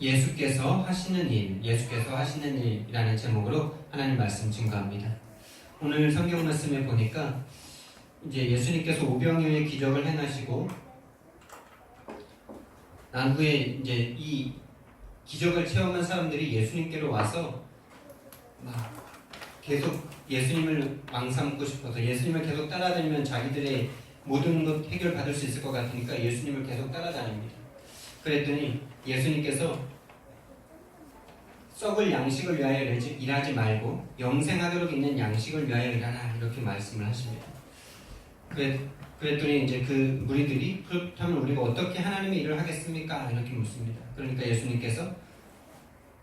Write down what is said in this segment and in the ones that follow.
예수께서 하시는 일, 예수께서 하시는 일이라는 제목으로 하나님 말씀 증거합니다. 오늘 성경 말씀에 보니까 이제 예수님께서 오병이어의 기적을 행하시고 난 후에 이제 이 기적을 체험한 사람들이 예수님께로 와서 막 계속 예수님을 왕삼고 싶어서 예수님을 계속 따라다니면 자기들의 모든 것 해결받을 수 있을 것 같으니까 예수님을 계속 따라다닙니다. 그랬더니 예수님께서 썩을 양식을 위하여 일하지 말고 영생하도록 있는 양식을 위하여 일하라 이렇게 말씀을 하십니다. 그랬더니 이제 그 무리들이 그렇다면 우리가 어떻게 하나님의 일을 하겠습니까? 이렇게 묻습니다. 그러니까 예수님께서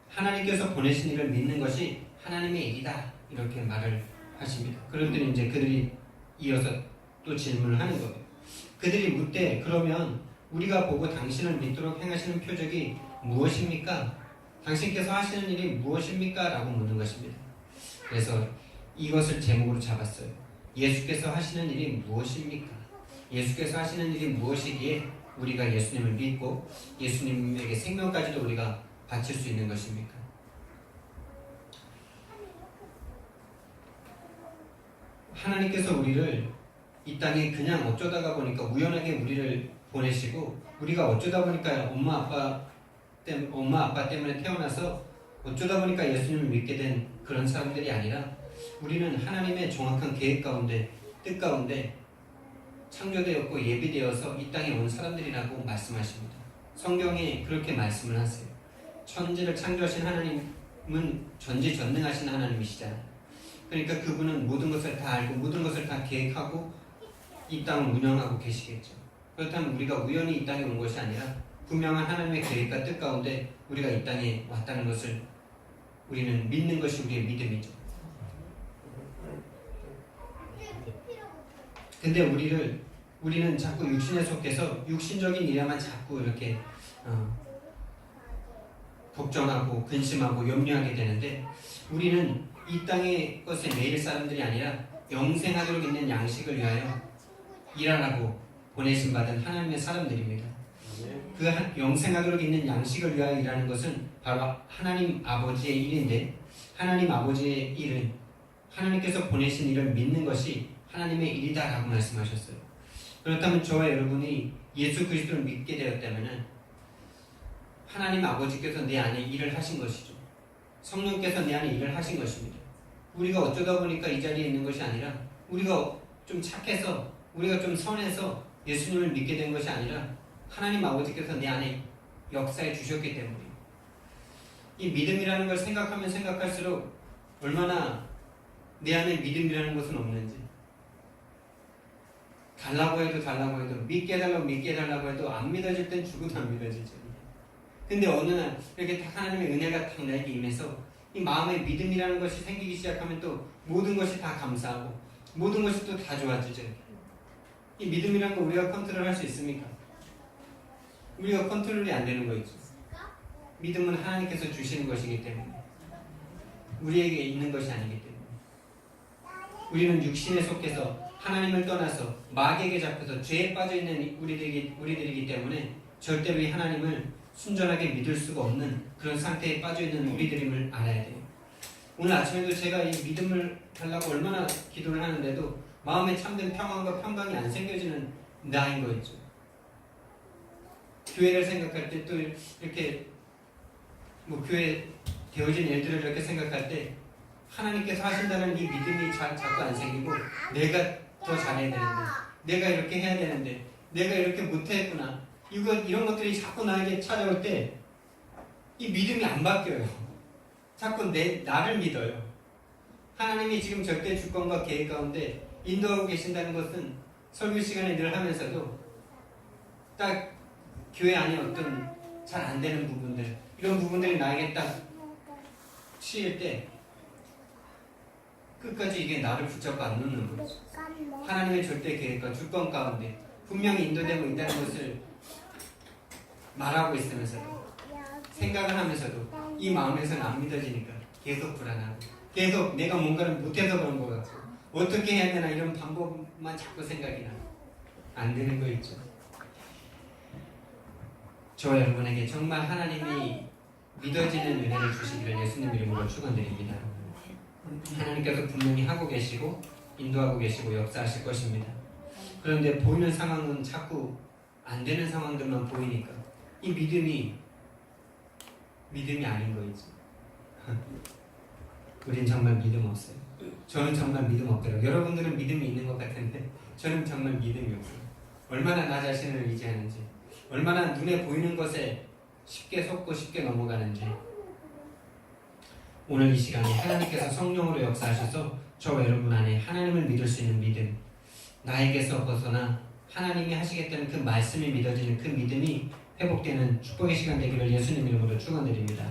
하나님께서 보내신 일을 믿는 것이 하나님의 일이다 이렇게 말을 하십니다. 그런데 이제 그들이 이어서 또 질문을 하는 거예요. 그들이 묻되 그러면 우리가 보고 당신을 믿도록 행하시는 표적이 무엇입니까? 당신께서 하시는 일이 무엇입니까? 라고 묻는 것입니다. 그래서 이것을 제목으로 잡았어요. 예수께서 하시는 일이 무엇입니까? 예수께서 하시는 일이 무엇이기에 우리가 예수님을 믿고 예수님에게 생명까지도 우리가 바칠 수 있는 것입니까? 하나님께서 우리를 이 땅에 그냥 어쩌다가 보니까 우연하게 우리를 보내시고 우리가 어쩌다 보니까 엄마 아빠 때문에 태어나서 어쩌다 보니까 예수님을 믿게 된 그런 사람들이 아니라 우리는 하나님의 정확한 계획 가운데 뜻 가운데 창조되었고 예비되어서 이 땅에 온 사람들이라고 말씀하십니다. 성경에 그렇게 말씀을 하세요. 천지를 창조하신 하나님은 전지전능하신 하나님이시잖아요. 그러니까 그분은 모든 것을 다 알고 모든 것을 다 계획하고 이 땅을 운영하고 계시겠죠. 그렇다면 우리가 우연히 이 땅에 온 것이 아니라 분명한 하나님의 계획과 뜻 가운데 우리가 이 땅에 왔다는 것을 우리는 믿는 것이 우리의 믿음이죠. 근데 우리는 자꾸 육신에 속해서 육신적인 일에만 자꾸 이렇게 걱정하고 근심하고 염려하게 되는데 우리는 이 땅의 것에 매일 사람들이 아니라 영생하도록 있는 양식을 위하여 일하라고 보내신 받은 하나님의 사람들입니다. 그 영생하도록 있는 양식을 위하여 일하는 것은 바로 하나님 아버지의 일인데 하나님 아버지의 일은 하나님께서 보내신 일을 믿는 것이 하나님의 일이다라고 말씀하셨어요. 그렇다면 저와 여러분이 예수 그리스도를 믿게 되었다면 하나님 아버지께서 내 안에 일을 하신 것이죠. 성령께서 내 안에 일을 하신 것입니다. 우리가 어쩌다 보니까 이 자리에 있는 것이 아니라 우리가 좀 착해서 우리가 좀 선해서 예수님을 믿게 된 것이 아니라 하나님 아버지께서 내 안에 역사해 주셨기 때문에 이 믿음이라는 걸 생각하면 생각할수록 얼마나 내 안에 믿음이라는 것은 없는지 달라고 해도 믿게 해달라고 해도 안 믿어질 땐 죽어도 안 믿어지죠. 근데 어느 날 이렇게 딱 하나님의 은혜가 딱 나에게 임해서 이 마음에 믿음이라는 것이 생기기 시작하면 또 모든 것이 다 감사하고 모든 것이 또 다 좋아지죠. 이 믿음이라는 거 우리가 컨트롤할 수 있습니까? 우리가 컨트롤이 안 되는 거있죠. 믿음은 하나님께서 주시는 것이기 때문에 우리에게 있는 것이 아니기 때문에 우리는 육신에 속해서 하나님을 떠나서 마귀에게 잡혀서 죄에 빠져있는 우리들이기 때문에 절대로 이 하나님을 순전하게 믿을 수가 없는 그런 상태에 빠져있는 우리들임을 알아야 돼요. 오늘 아침에도 제가 이 믿음을 달라고 얼마나 기도를 하는데도 마음에 참된 평안과 평강이 안 생겨지는 나인 거였죠. 교회를 생각할 때 또 이렇게 교회 되어진 일들을 이렇게 생각할 때 하나님께서 하신다는 이 믿음이 자꾸 안 생기고 내가 더 잘해야 되는데 내가 이렇게 해야 되는데 내가 이렇게 못했구나 이런 것들이 자꾸 나에게 찾아올 때 이 믿음이 안 바뀌어요. 자꾸 나를 믿어요. 하나님이 지금 절대 주권과 계획 가운데 인도하고 계신다는 것은 설교 시간에 늘 하면서도 딱 교회 안에 어떤 잘 안 되는 부분들 이런 부분들이 나에게 딱 치일 때 끝까지 이게 나를 붙잡고 안 놓는 거죠. 하나님의 절대 계획과 주권 가운데 분명히 인도되고 있다는 것을 말하고 있으면서도 생각을 하면서도 이 마음에서는 안 믿어지니까 계속 불안하고 계속 내가 뭔가를 못해서 그런 것 같고 어떻게 해야 되나 이런 방법만 자꾸 생각이 나고 안 되는 거 있죠. 저와 여러분에게 정말 하나님이 믿어지는 은혜를 주시기를 예수님 이름으로 축원드립니다. 하나님께서 분명히 하고 계시고 인도하고 계시고 역사하실 것입니다. 그런데 보이는 상황은 자꾸 안 되는 상황들만 보이니까 이 믿음이 아닌 거이죠. 우린 정말 믿음 없어요. 저는 정말 믿음 없더라고요. 여러분들은 믿음이 있는 것 같은데 저는 정말 믿음이 없어요. 얼마나 나 자신을 의지하는지, 얼마나 눈에 보이는 것에 쉽게 속고 쉽게 넘어가는지. 오늘 이 시간에 하나님께서 성령으로 역사하셔서 저와 여러분 안에 하나님을 믿을 수 있는 믿음, 나에게서 벗어나 하나님이 하시겠다는 그 말씀이 믿어지는 그 믿음이 회복되는 축복의 시간 되기를 예수님 이름으로 축원드립니다.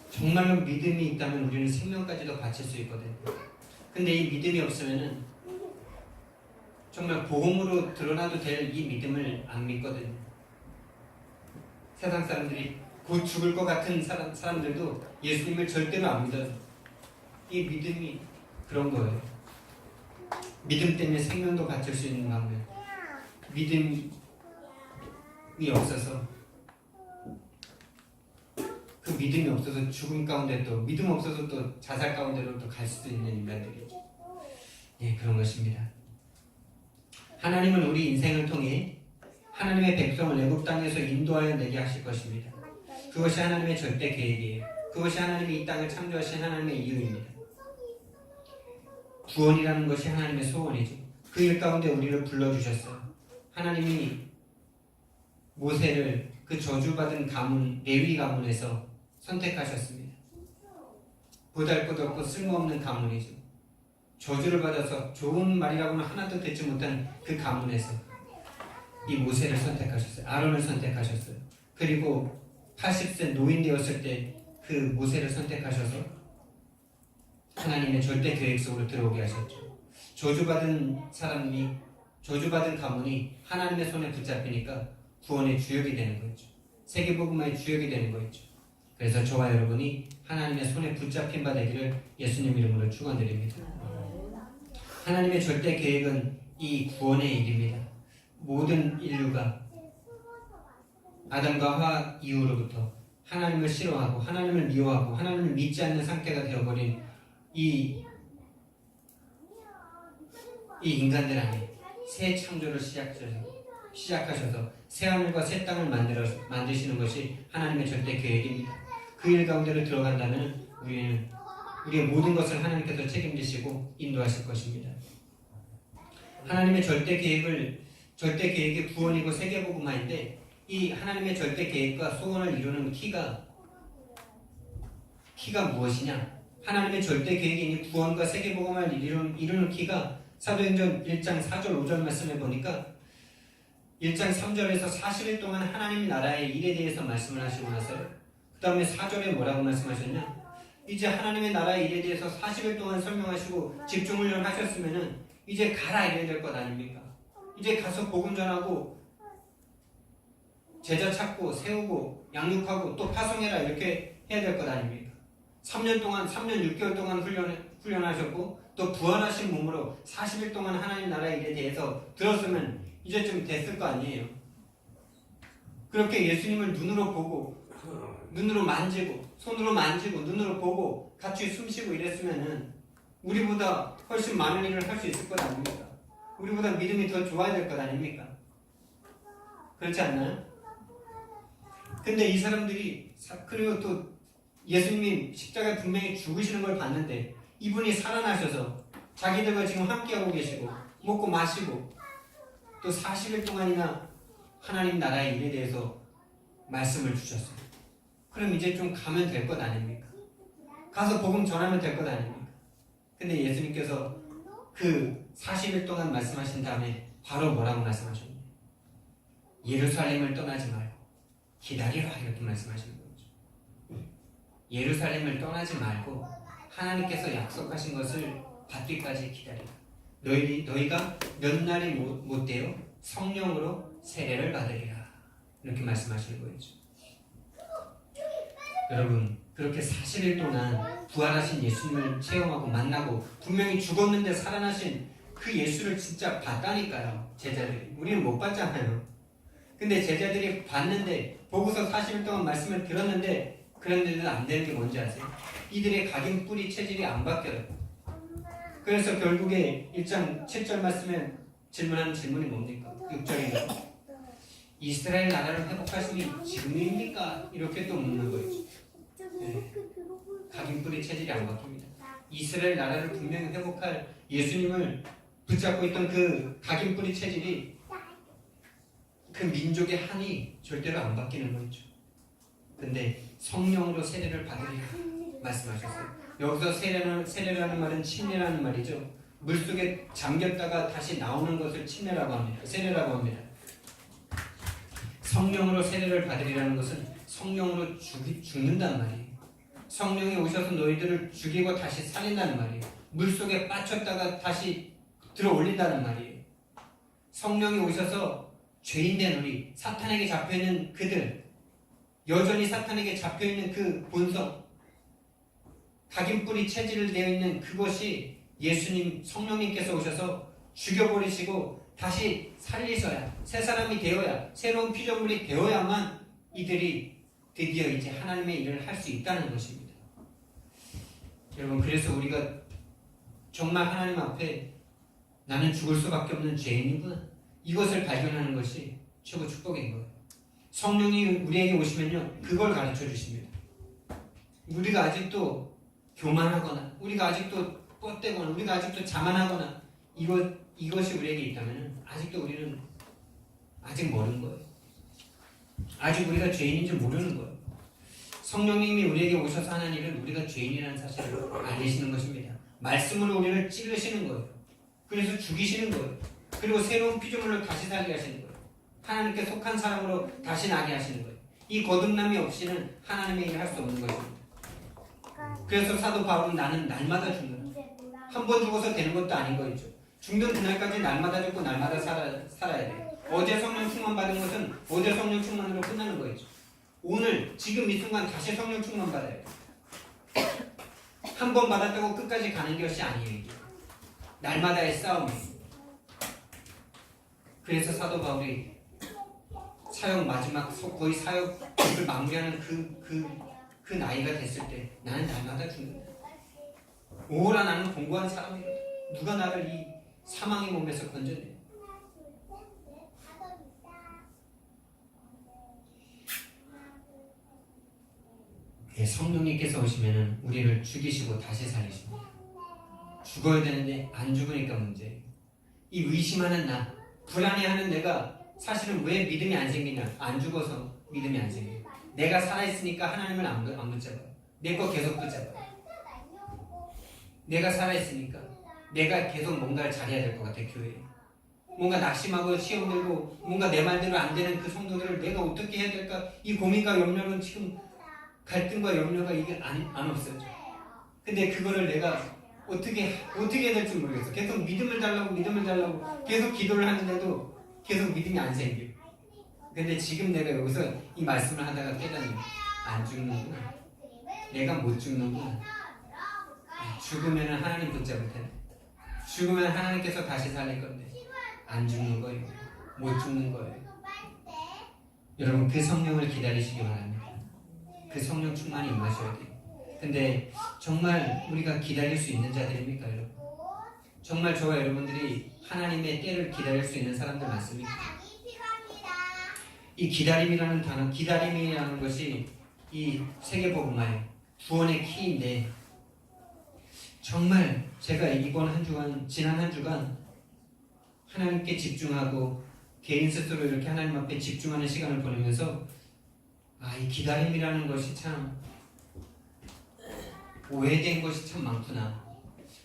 정말로 믿음이 있다면 우리는 생명까지도 바칠 수 있거든요. 근데 이 믿음이 없으면은 정말 복음으로 드러나도 될 이 믿음을 안 믿거든요. 세상 사람들이 곧 죽을 것 같은 사람들도 예수님을 절대로 안 믿어요. 이 믿음이 그런 거예요. 믿음 때문에 생명도 바칠 수 있는 반면 믿음이 없어서 그 믿음이 없어서 죽음 가운데 또 믿음 없어서 또 자살 가운데로 또 갈 수도 있는 인간들이죠. 예, 그런 것입니다. 하나님은 우리 인생을 통해 하나님의 백성을 애굽 땅에서 인도하여 내게 하실 것입니다. 그것이 하나님의 절대 계획이에요. 그것이 하나님이 이 땅을 창조하신 하나님의 이유입니다. 구원이라는 것이 하나님의 소원이죠. 그 일 가운데 우리를 불러주셨어요. 하나님이 모세를 그 저주받은 가문, 레위 가문에서 선택하셨습니다. 보잘것없고 쓸모없는 가문이죠. 저주를 받아서 좋은 말이라고는 하나도 듣지 못한 그 가문에서 이 모세를 선택하셨어요. 아론을 선택하셨어요. 그리고 80세 노인 되었을 때 그 모세를 선택하셔서 하나님의 절대 계획 속으로 들어오게 하셨죠. 저주받은 가문이 하나님의 손에 붙잡히니까 구원의 주역이 되는 거죠. 세계복음화의 주역이 되는 거죠. 그래서 저와 여러분이 하나님의 손에 붙잡힌 바 되기를 예수님 이름으로 축원드립니다. 하나님의 절대 계획은 이 구원의 일입니다. 모든 인류가 아담과 하와 이후로부터 하나님을 싫어하고 하나님을 미워하고 하나님을 믿지 않는 상태가 되어버린 이 인간들 안에 새 창조를 시작하셔서 새 하늘과 새 땅을 만드시는 것이 하나님의 절대 계획입니다. 그 일 가운데로 들어간다면 우리는 우리의 모든 것을 하나님께서 책임지시고 인도하실 것입니다. 하나님의 절대 계획의 구원이고 세계복음화인데 이 하나님의 절대 계획과 소원을 이루는 키가 무엇이냐? 하나님의 절대 계획인 구원과 세계복음화를 이루는 키가 사도행전 1장 4절 5절 말씀에 보니까 1장 3절에서 40일 동안 하나님 나라의 일에 대해서 말씀을 하시고 나서요. 그 다음에 4절에 뭐라고 말씀하셨냐? 이제 하나님의 나라의 일에 대해서 40일 동안 설명하시고 집중훈련 하셨으면은 이제 가라 이래야 될 것 아닙니까? 이제 가서 복음 전하고 제자 찾고 세우고 양육하고 또 파송해라 이렇게 해야 될 것 아닙니까? 3년 6개월 동안 훈련하셨고 또 부활하신 몸으로 40일 동안 하나님 나라의 일에 대해서 들었으면 이제 좀 됐을 거 아니에요. 그렇게 예수님을 눈으로 보고 눈으로 만지고 손으로 만지고 눈으로 보고 같이 숨쉬고 이랬으면은 우리보다 훨씬 많은 일을 할 수 있을 것 아닙니까? 우리보다 믿음이 더 좋아야 될 것 아닙니까? 그렇지 않나요? 근데 이 사람들이 그리고 또 예수님이 십자가에 분명히 죽으시는 걸 봤는데 이분이 살아나셔서 자기들과 지금 함께하고 계시고 먹고 마시고 또 40일 동안이나 하나님 나라의 일에 대해서 말씀을 주셨어요. 그럼 이제 좀 가면 될 것 아닙니까? 가서 복음 전하면 될 것 아닙니까? 근데 예수님께서 그 40일 동안 말씀하신 다음에 바로 뭐라고 말씀하셨나요? 예루살렘을 떠나지 말고 기다리라 이렇게 말씀하시는 거죠. 예루살렘을 떠나지 말고 하나님께서 약속하신 것을 받기까지 기다리라. 너희가 몇 날이 못 되어 성령으로 세례를 받으리라 이렇게 말씀하시는 거죠. 여러분 그렇게 40일 동안 부활하신 예수님을 체험하고 만나고 분명히 죽었는데 살아나신 그 예수를 진짜 봤다니까요. 제자들이. 우리는 못 봤잖아요. 근데 제자들이 봤는데 보고서 40일 동안 말씀을 들었는데 그런데도 안 되는 게 뭔지 아세요? 이들의 각인 뿌리 체질이 안 바뀌어요. 그래서 결국에 1장 7절 말씀에 질문하는 질문이 뭡니까? 6절입니다. 이스라엘 나라를 회복하심이 지금입니까? 이렇게 또 묻는 거예요. 네. 각인 뿌리 체질이 안 바뀝니다. 이스라엘 나라를 분명히 회복할 예수님을 붙잡고 있던 그 각인 뿌리 체질이 그 민족의 한이 절대로 안 바뀌는 거죠. 근데 성령으로 세례를 받으리라 말씀하셨어요. 여기서 세례라는 말은 침례라는 말이죠. 물속에 잠겼다가 다시 나오는 것을 침례라고 합니다. 세례라고 합니다. 성령으로 세례를 받으리라는 것은 성령으로 죽는단 말이에요. 성령이 오셔서 너희들을 죽이고 다시 살린다는 말이에요. 물속에 빠졌다가 다시 들어 올린다는 말이에요. 성령이 오셔서 죄인된 우리, 사탄에게 잡혀있는 그들, 여전히 사탄에게 잡혀있는 그 본성, 각인 뿌리 체질을 되어 있는 그것이 예수님, 성령님께서 오셔서 죽여버리시고 다시 살리셔야, 새 사람이 되어야, 새로운 피조물이 되어야만 이들이 드디어 이제 하나님의 일을 할 수 있다는 것입니다. 여러분, 그래서 우리가 정말 하나님 앞에 나는 죽을 수밖에 없는 죄인이구나, 이것을 발견하는 것이 최고 축복인 거예요. 성령이 우리에게 오시면요, 그걸 가르쳐 주십니다. 우리가 아직도 교만하거나, 우리가 아직도 뻗대거나, 우리가 아직도 자만하거나, 이것이 우리에게 있다면 아직도 우리는 아직 멀은 거예요. 아직 우리가 죄인인지 모르는 거예요. 성령님이 우리에게 오셔서 하는 일은 우리가 죄인이라는 사실을 알리시는 것입니다. 말씀으로 우리를 찌르시는 거예요. 그래서 죽이시는 거예요. 그리고 새로운 피조물을 다시 살게 하시는 거예요. 하나님께 속한 사람으로 다시 나게 하시는 거예요. 이 거듭남이 없이는 하나님의 일을 할 수 없는 것입니다. 그래서 사도 바울은 나는 날마다 죽는다. 한 번 죽어서 되는 것도 아닌 거죠. 죽는 그날까지 날마다 죽고 날마다 살아야 돼요. 어제 성령 충만 받은 것은 어제 성령 충만으로 끝나는 거죠. 오늘 지금 이 순간 다시 성령 충만 받아야 돼요. 한 번 받았다고 끝까지 가는 것이 아니에요. 이게. 날마다의 싸움이에요. 그래서 사도 바울이 사역 마지막 거의 사역을 마무리하는 그 나이가 됐을 때 나는 날마다 죽는다. 오호라 나는 공고한 사람이다. 누가 나를 이 사망의 몸에서 건져내. 성령님께서 오시면 우리를 죽이시고 다시 살리십니다. 죽어야 되는데 안 죽으니까 문제예요. 이 의심하는 나, 불안해하는 내가 사실은 왜 믿음이 안 생기냐? 안 죽어서 믿음이 안 생겨요. 내가 살아있으니까 하나님을 안 붙잡아요. 내 거 계속 붙잡아요. 내가 살아있으니까 내가 계속 뭔가를 잘해야 될 것 같아. 교회에 뭔가 낙심하고 시험 들고 뭔가 내 말대로 안 되는 그 성도들을 내가 어떻게 해야 될까, 이 고민과 염려는 지금 갈등과 염려가 이게 안 없어져. 근데 그거를 내가 어떻게 해야 될지 모르겠어. 계속 믿음을 달라고 계속 기도를 하는데도 계속 믿음이 안 생겨. 근데 지금 내가 여기서 이 말씀을 하다가 깨닫는, 안 죽는구나, 내가 못 죽는구나. 죽으면 하나님 붙잡을 텐데, 죽으면 하나님께서 다시 살릴 건데 안 죽는 거예요. 못 죽는 거예요. 여러분, 그 성령을 기다리시기 바랍니다. 그 성령 충만이 임하셔야 돼요. 근데 정말 우리가 기다릴 수 있는 자들입니까, 여러분? 정말 저와 여러분들이 하나님의 때를 기다릴 수 있는 사람들 맞습니까? 이 기다림이라는 단어, 기다림이라는 것이 이 세계복음화의 구원의 키인데, 정말 제가 이번 한 주간, 지난 한 주간 하나님께 집중하고 개인 스스로 이렇게 하나님 앞에 집중하는 시간을 보내면서 이 기다림이라는 것이 참 오해된 것이 참 많구나.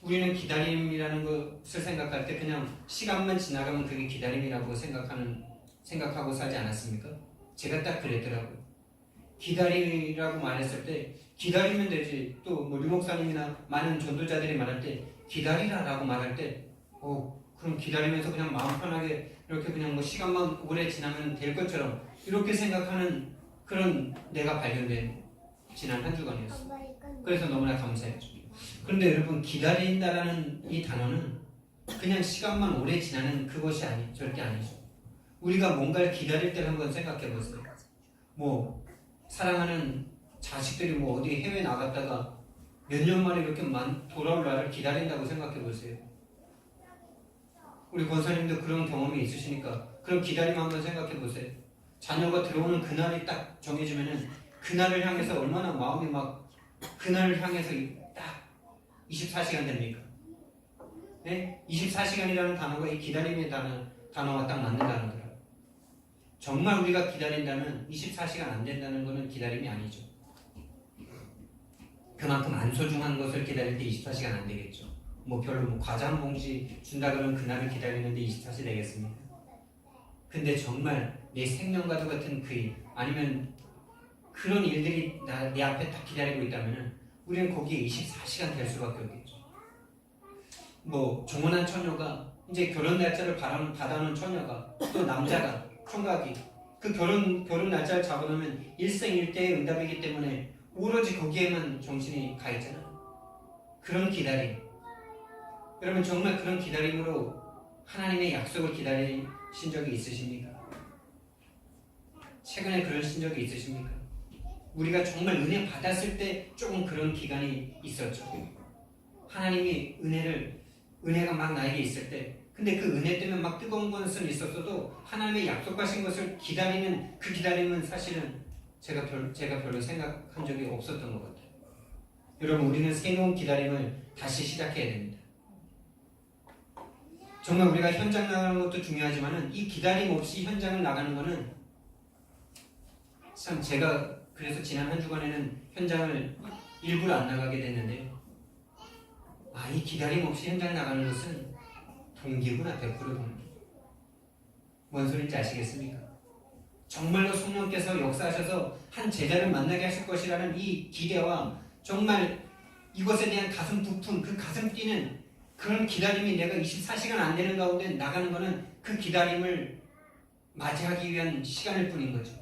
우리는 기다림이라는 것을 생각할 때 그냥 시간만 지나가면 그게 기다림이라고 생각하고 살지 않았습니까? 제가 딱 그랬더라고요. 기다림이라고 말했을 때 기다리면 되지. 또 뭐 류목사님이나 많은 전도자들이 말할 때 기다리라라고 말할 때 그럼 기다리면서 그냥 마음 편하게 이렇게 그냥 뭐 시간만 오래 지나면 될 것처럼 이렇게 생각하는 그런 내가 발견된 지난 한 주간이었어요. 그래서 너무나 감사했죠. 그런데 여러분, 기다린다라는 이 단어는 그냥 시간만 오래 지나는 그것이 절대 아니죠. 우리가 뭔가를 기다릴 때를 한번 생각해 보세요. 뭐 사랑하는 자식들이 뭐 어디 해외 나갔다가 몇 년 만에 이렇게 돌아올 날을 기다린다고 생각해 보세요. 우리 권사님도 그런 경험이 있으시니까 그럼 기다림 한번 생각해 보세요. 자녀가 들어오는 그날이 딱 정해지면은 그날을 향해서 얼마나 마음이 막 그날을 향해서 딱 24시간 됩니까? 네? 24시간이라는 단어가 이 기다림의 단어가 딱 맞는 단어더라고요. 정말 우리가 기다린다면 24시간 안 된다는 것은 기다림이 아니죠. 그만큼 안 소중한 것을 기다릴 때 24시간 안 되겠죠. 뭐 별로 뭐 과자 한 봉지 준다 그러면 그날을 기다리는데 24시 되겠습니까? 근데 정말 내 생명과도 같은 그 일, 아니면 그런 일들이 내 앞에 딱 기다리고 있다면 우리는 거기에 24시간 될 수밖에 없겠죠. 뭐 종혼한 처녀가 이제 결혼 날짜를 받아놓은 처녀가 또 남자가 총각이 그 결혼 날짜를 잡아놓으면 일생일대의 응답이기 때문에 오로지 거기에만 정신이 가 있잖아요. 그런 기다림. 여러분 정말 그런 기다림으로 하나님의 약속을 기다리신 적이 있으십니까? 최근에 그러신 적이 있으십니까? 우리가 정말 은혜 받았을 때 조금 그런 기간이 있었죠. 하나님이 은혜가 막 나에게 있을 때, 근데 그 은혜 때문에 막 뜨거운 것은 있었어도 하나님의 약속하신 것을 기다리는 그 기다림은 사실은 제가 별로 생각한 적이 없었던 것 같아요. 여러분 우리는 새로운 기다림을 다시 시작해야 됩니다. 정말 우리가 현장 나가는 것도 중요하지만은 이 기다림 없이 현장을 나가는 것은 참 제가 그래서 지난 한 주간에는 현장을 일부러 안 나가게 됐는데요. 이 기다림 없이 현장에 나가는 것은 동기구나. 100% 동기. 뭔 소리인지 아시겠습니까? 정말로 성령께서 역사하셔서 한 제자를 만나게 하실 것이라는 이 기대와 정말 이것에 대한 가슴 부푼 그 가슴 뛰는 그런 기다림이 내가 24시간 안 되는 가운데 나가는 것은 그 기다림을 맞이하기 위한 시간일 뿐인 거죠.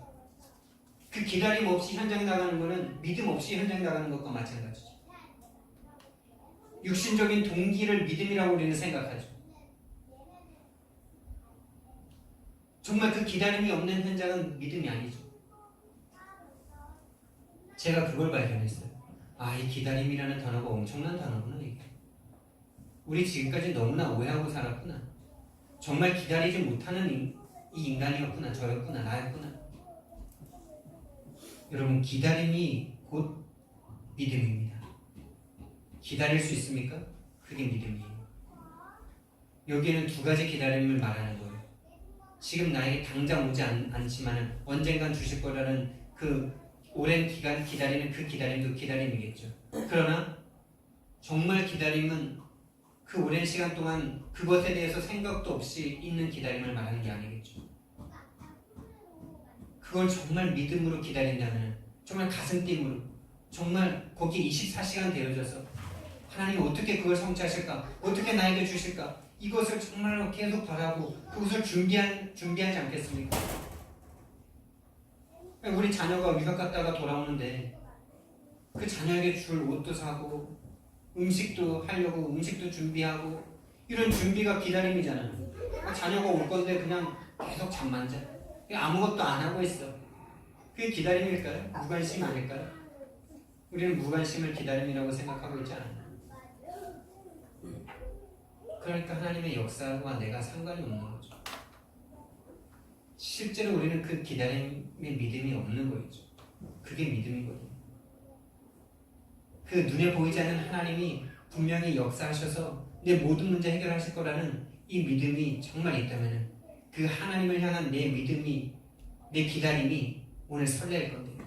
그 기다림 없이 현장 나가는 것은 믿음 없이 현장 나가는 것과 마찬가지죠. 육신적인 동기를 믿음이라고 우리는 생각하죠. 정말 그 기다림이 없는 현장은 믿음이 아니죠. 제가 그걸 발견했어요. 이 기다림이라는 단어가 엄청난 단어구나 이게. 우리 지금까지 너무나 오해하고 살았구나. 정말 기다리지 못하는 이 인간이었구나. 저였구나. 나였구나. 여러분 기다림이 곧 믿음입니다. 기다릴 수 있습니까? 그게 믿음이에요. 여기에는 두 가지 기다림을 말하는 거예요. 지금 나에게 당장 오지 않지만 언젠간 주실 거라는 그 오랜 기간 기다리는 그 기다림도 기다림이겠죠. 그러나 정말 기다림은 그 오랜 시간 동안 그것에 대해서 생각도 없이 있는 기다림을 말하는 게 아니겠죠. 그걸 정말 믿음으로 기다린다면, 정말 가슴뛴으로, 정말 거기에 24시간 되어져서 하나님 어떻게 그걸 성취하실까? 어떻게 나에게 주실까? 이것을 정말로 계속 바라고 그것을 준비하지 않겠습니까? 우리 자녀가 유학 갔다가 돌아오는데 그 자녀에게 줄 옷도 사고 음식도 하려고 음식도 준비하고 이런 준비가 기다림이잖아요. 자녀가 올 건데 그냥 계속 잠만 자. 아무것도 안 하고 있어. 그게 기다림일까요? 무관심 아닐까요? 우리는 무관심을 기다림이라고 생각하고 있지 않아요. 그러니까 하나님의 역사와 내가 상관이 없는 거죠. 실제로 우리는 그 기다림의 믿음이 없는 거죠. 그게 믿음이거든요. 그 눈에 보이지 않는 하나님이 분명히 역사하셔서 내 모든 문제 해결하실 거라는 이 믿음이 정말 있다면 그 하나님을 향한 내 믿음이, 내 기다림이 오늘 설렐 건데요.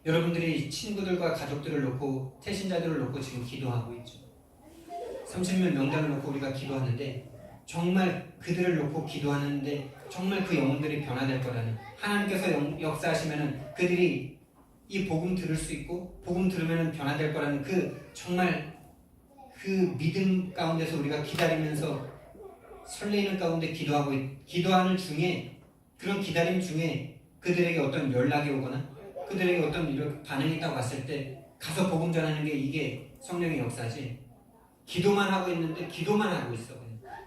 여러분들이 친구들과 가족들을 놓고 태신자들을 놓고 지금 기도하고 있죠. 30명 명단을 놓고 우리가 기도하는데 정말 그들을 놓고 기도하는데 정말 그 영혼들이 변화될 거라는, 하나님께서 역사하시면 그들이 이 복음 들을 수 있고 복음 들으면 변화될 거라는 그 정말 그 믿음 가운데서 우리가 기다리면서 설레이는 가운데 기도하는 중에, 그런 기다림 중에 그들에게 어떤 연락이 오거나 그들에게 어떤 이런 반응이 있다고 봤을 때 가서 복음 전하는 게 이게 성령의 역사지. 기도만 하고 있는데 기도만 하고 있어.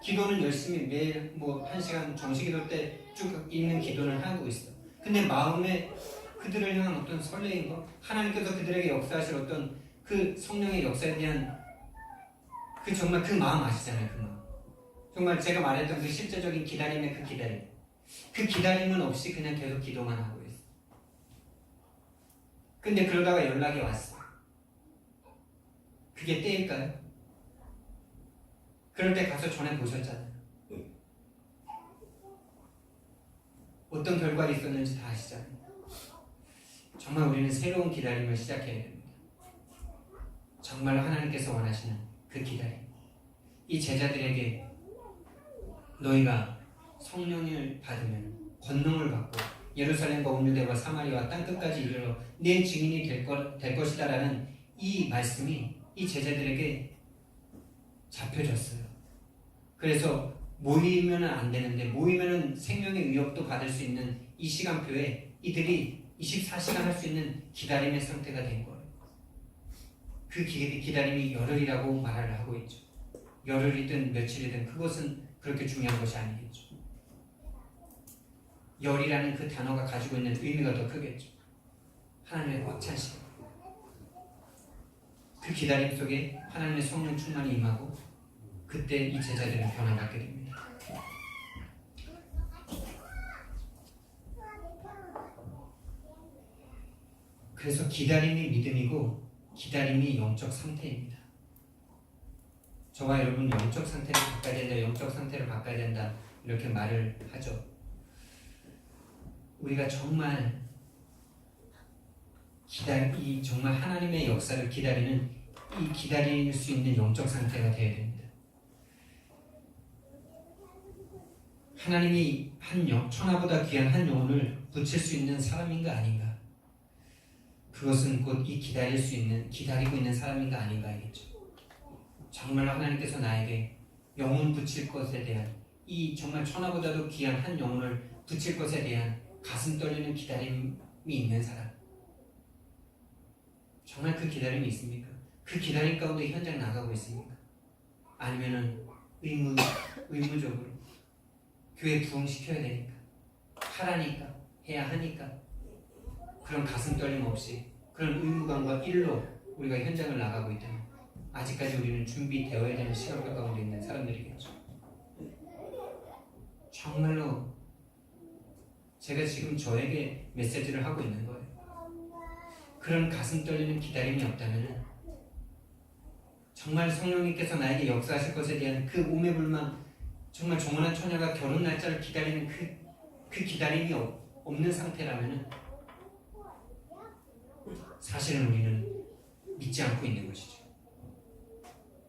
기도는 열심히 매일 뭐 1시간 정식기도 때 쭉 있는 기도는 하고 있어. 근데 마음에 그들을 향한 어떤 설레임과 하나님께서 그들에게 역사하실 어떤 그 성령의 역사에 대한 그 정말 그 마음 아시잖아요. 그 마음. 정말 제가 말했던 그 실제적인 기다림의 그 기다림. 그 기다림은 없이 그냥 계속 기도만 하고 있어. 근데 그러다가 연락이 왔어. 그게 때일까요? 그럴 때 가서 전해 보셨잖아요. 어떤 결과가 있었는지 다 아시잖아요. 정말 우리는 새로운 기다림을 시작해야 됩니다. 정말 하나님께서 원하시는 그 기다림. 이 제자들에게 너희가 성령을 받으면 권능을 받고 예루살렘과 온 유대와 사마리아와 땅끝까지 이르러 내 증인이 될 것이다 라는 이 말씀이 이 제자들에게 잡혀졌어요. 그래서 모이면 안 되는데 모이면 생명의 위협도 받을 수 있는 이 시간표에 이들이 24시간 할 수 있는 기다림의 상태가 된 거예요. 그 기다림이 열흘이라고 말을 하고 있죠. 열흘이든 며칠이든 그것은 그렇게 중요한 것이 아니겠죠. 열이라는 그 단어가 가지고 있는 의미가 더 크겠죠. 하나님의 꽉 찬 시간. 그 기다림 속에 하나님의 성령 충만이 임하고 그때 이 제자들은 변화받게 됩니다. 그래서 기다림이 믿음이고 기다림이 영적 상태입니다. 저와 여러분 영적 상태를 바꿔야 된다, 영적 상태를 바꿔야 된다 이렇게 말을 하죠. 우리가 정말 정말 하나님의 역사를 기다리는 이 기다릴 수 있는 영적 상태가 되어야 됩니다. 하나님이 천하보다 귀한 한 영혼을 붙일 수 있는 사람인가 아닌가? 그것은 곧 이 기다리고 있는 사람인가 아닌가이겠죠. 정말 하나님께서 나에게 영혼 붙일 것에 대한 이 정말 천하보다도 귀한 한 영혼을 붙일 것에 대한 가슴 떨리는 기다림이 있는 사람. 정말 그 기다림이 있습니까? 그 기다림 가운데 현장 나가고 있습니까? 아니면은 의무적으로 교회 부흥시켜야 되니까 하라니까 해야 하니까 그런 가슴 떨림 없이 그런 의무감과 일로 우리가 현장을 나가고 있다면 아직까지 우리는 준비되어야 되는 시간표 가운데 있는 사람들이겠죠. 정말로 제가 지금 저에게 메시지를 하고 있는 거예요. 그런 가슴 떨리는 기다림이 없다면 정말 성령님께서 나에게 역사하실 것에 대한 그 몸의 불만, 정말 정원한 처녀가 결혼 날짜를 기다리는 그 기다림이 없는 상태라면 사실은 우리는 믿지 않고 있는 것이죠.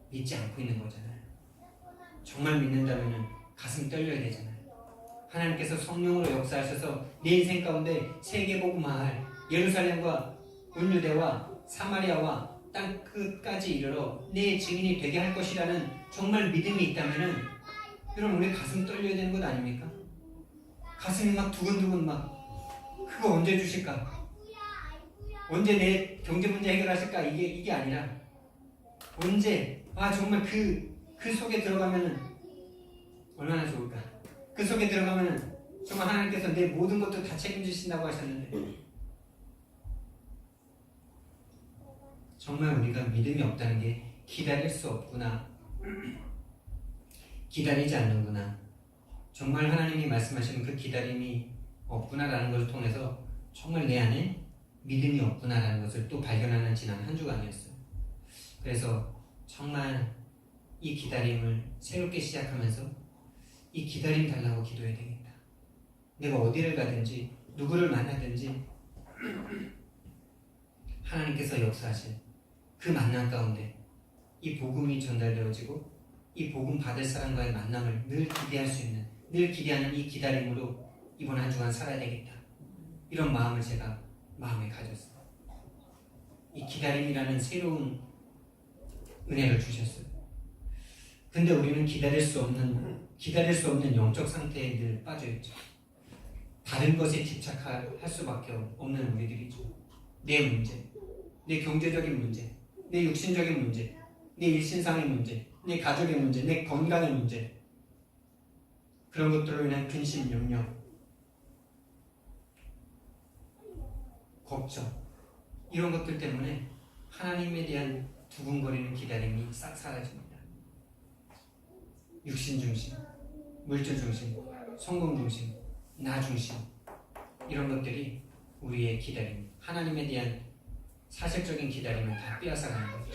믿지 않고 있는 거잖아요. 정말 믿는다면 가슴이 떨려야 되잖아요. 하나님께서 성령으로 역사하셔서 내 인생 가운데 세계복음화할 예루살렘과 온 유대와 사마리아와 땅 끝까지 이르러 내 증인이 되게 할 것이라는 정말 믿음이 있다면 여러분 우리 가슴 떨려야 되는 것 아닙니까? 가슴이 막 두근두근 막 그거 언제 주실까? 언제 내 경제 문제 해결하실까? 이게 아니라 언제 정말 그 속에 들어가면은 얼마나 좋을까? 그 속에 들어가면은 정말 하나님께서 내 모든 것도 다 책임지신다고 하셨는데 정말 우리가 믿음이 없다는 게 기다릴 수 없구나, 기다리지 않는구나, 정말 하나님이 말씀하시는 그 기다림이 없구나라는 것을 통해서 정말 내 안에 믿음이 없구나라는 것을 또 발견하는 지난 한 주간이었어요. 그래서 정말 이 기다림을 새롭게 시작하면서 이 기다림 달라고 기도해야 되겠다. 내가 어디를 가든지 누구를 만나든지 하나님께서 역사하실 그 만남 가운데 이 복음이 전달되어지고 이 복음 받을 사람과의 만남을 늘 기대할 수 있는, 늘 기대하는 이 기다림으로 이번 한 주간 살아야 되겠다. 이런 마음을 제가 마음에 가졌어요. 이 기다림이라는 새로운 은혜를 주셨어요. 근데 우리는 기다릴 수 없는 영적 상태에 늘 빠져있죠. 다른 것에 집착할 수밖에 없는 우리들이죠. 내 문제, 내 경제적인 문제, 내 육신적인 문제, 내 일신상의 문제, 내 가족의 문제, 내 건강의 문제, 그런 것들로 인한 근심, 염려, 걱정 이런 것들 때문에 하나님에 대한 두근거리는 기다림이 싹 사라집니다. 육신 중심, 물질 중심, 성공 중심, 나 중심 이런 것들이 우리의 기다림, 하나님에 대한 사실적인 기다림을 다 빼앗아가는 거죠.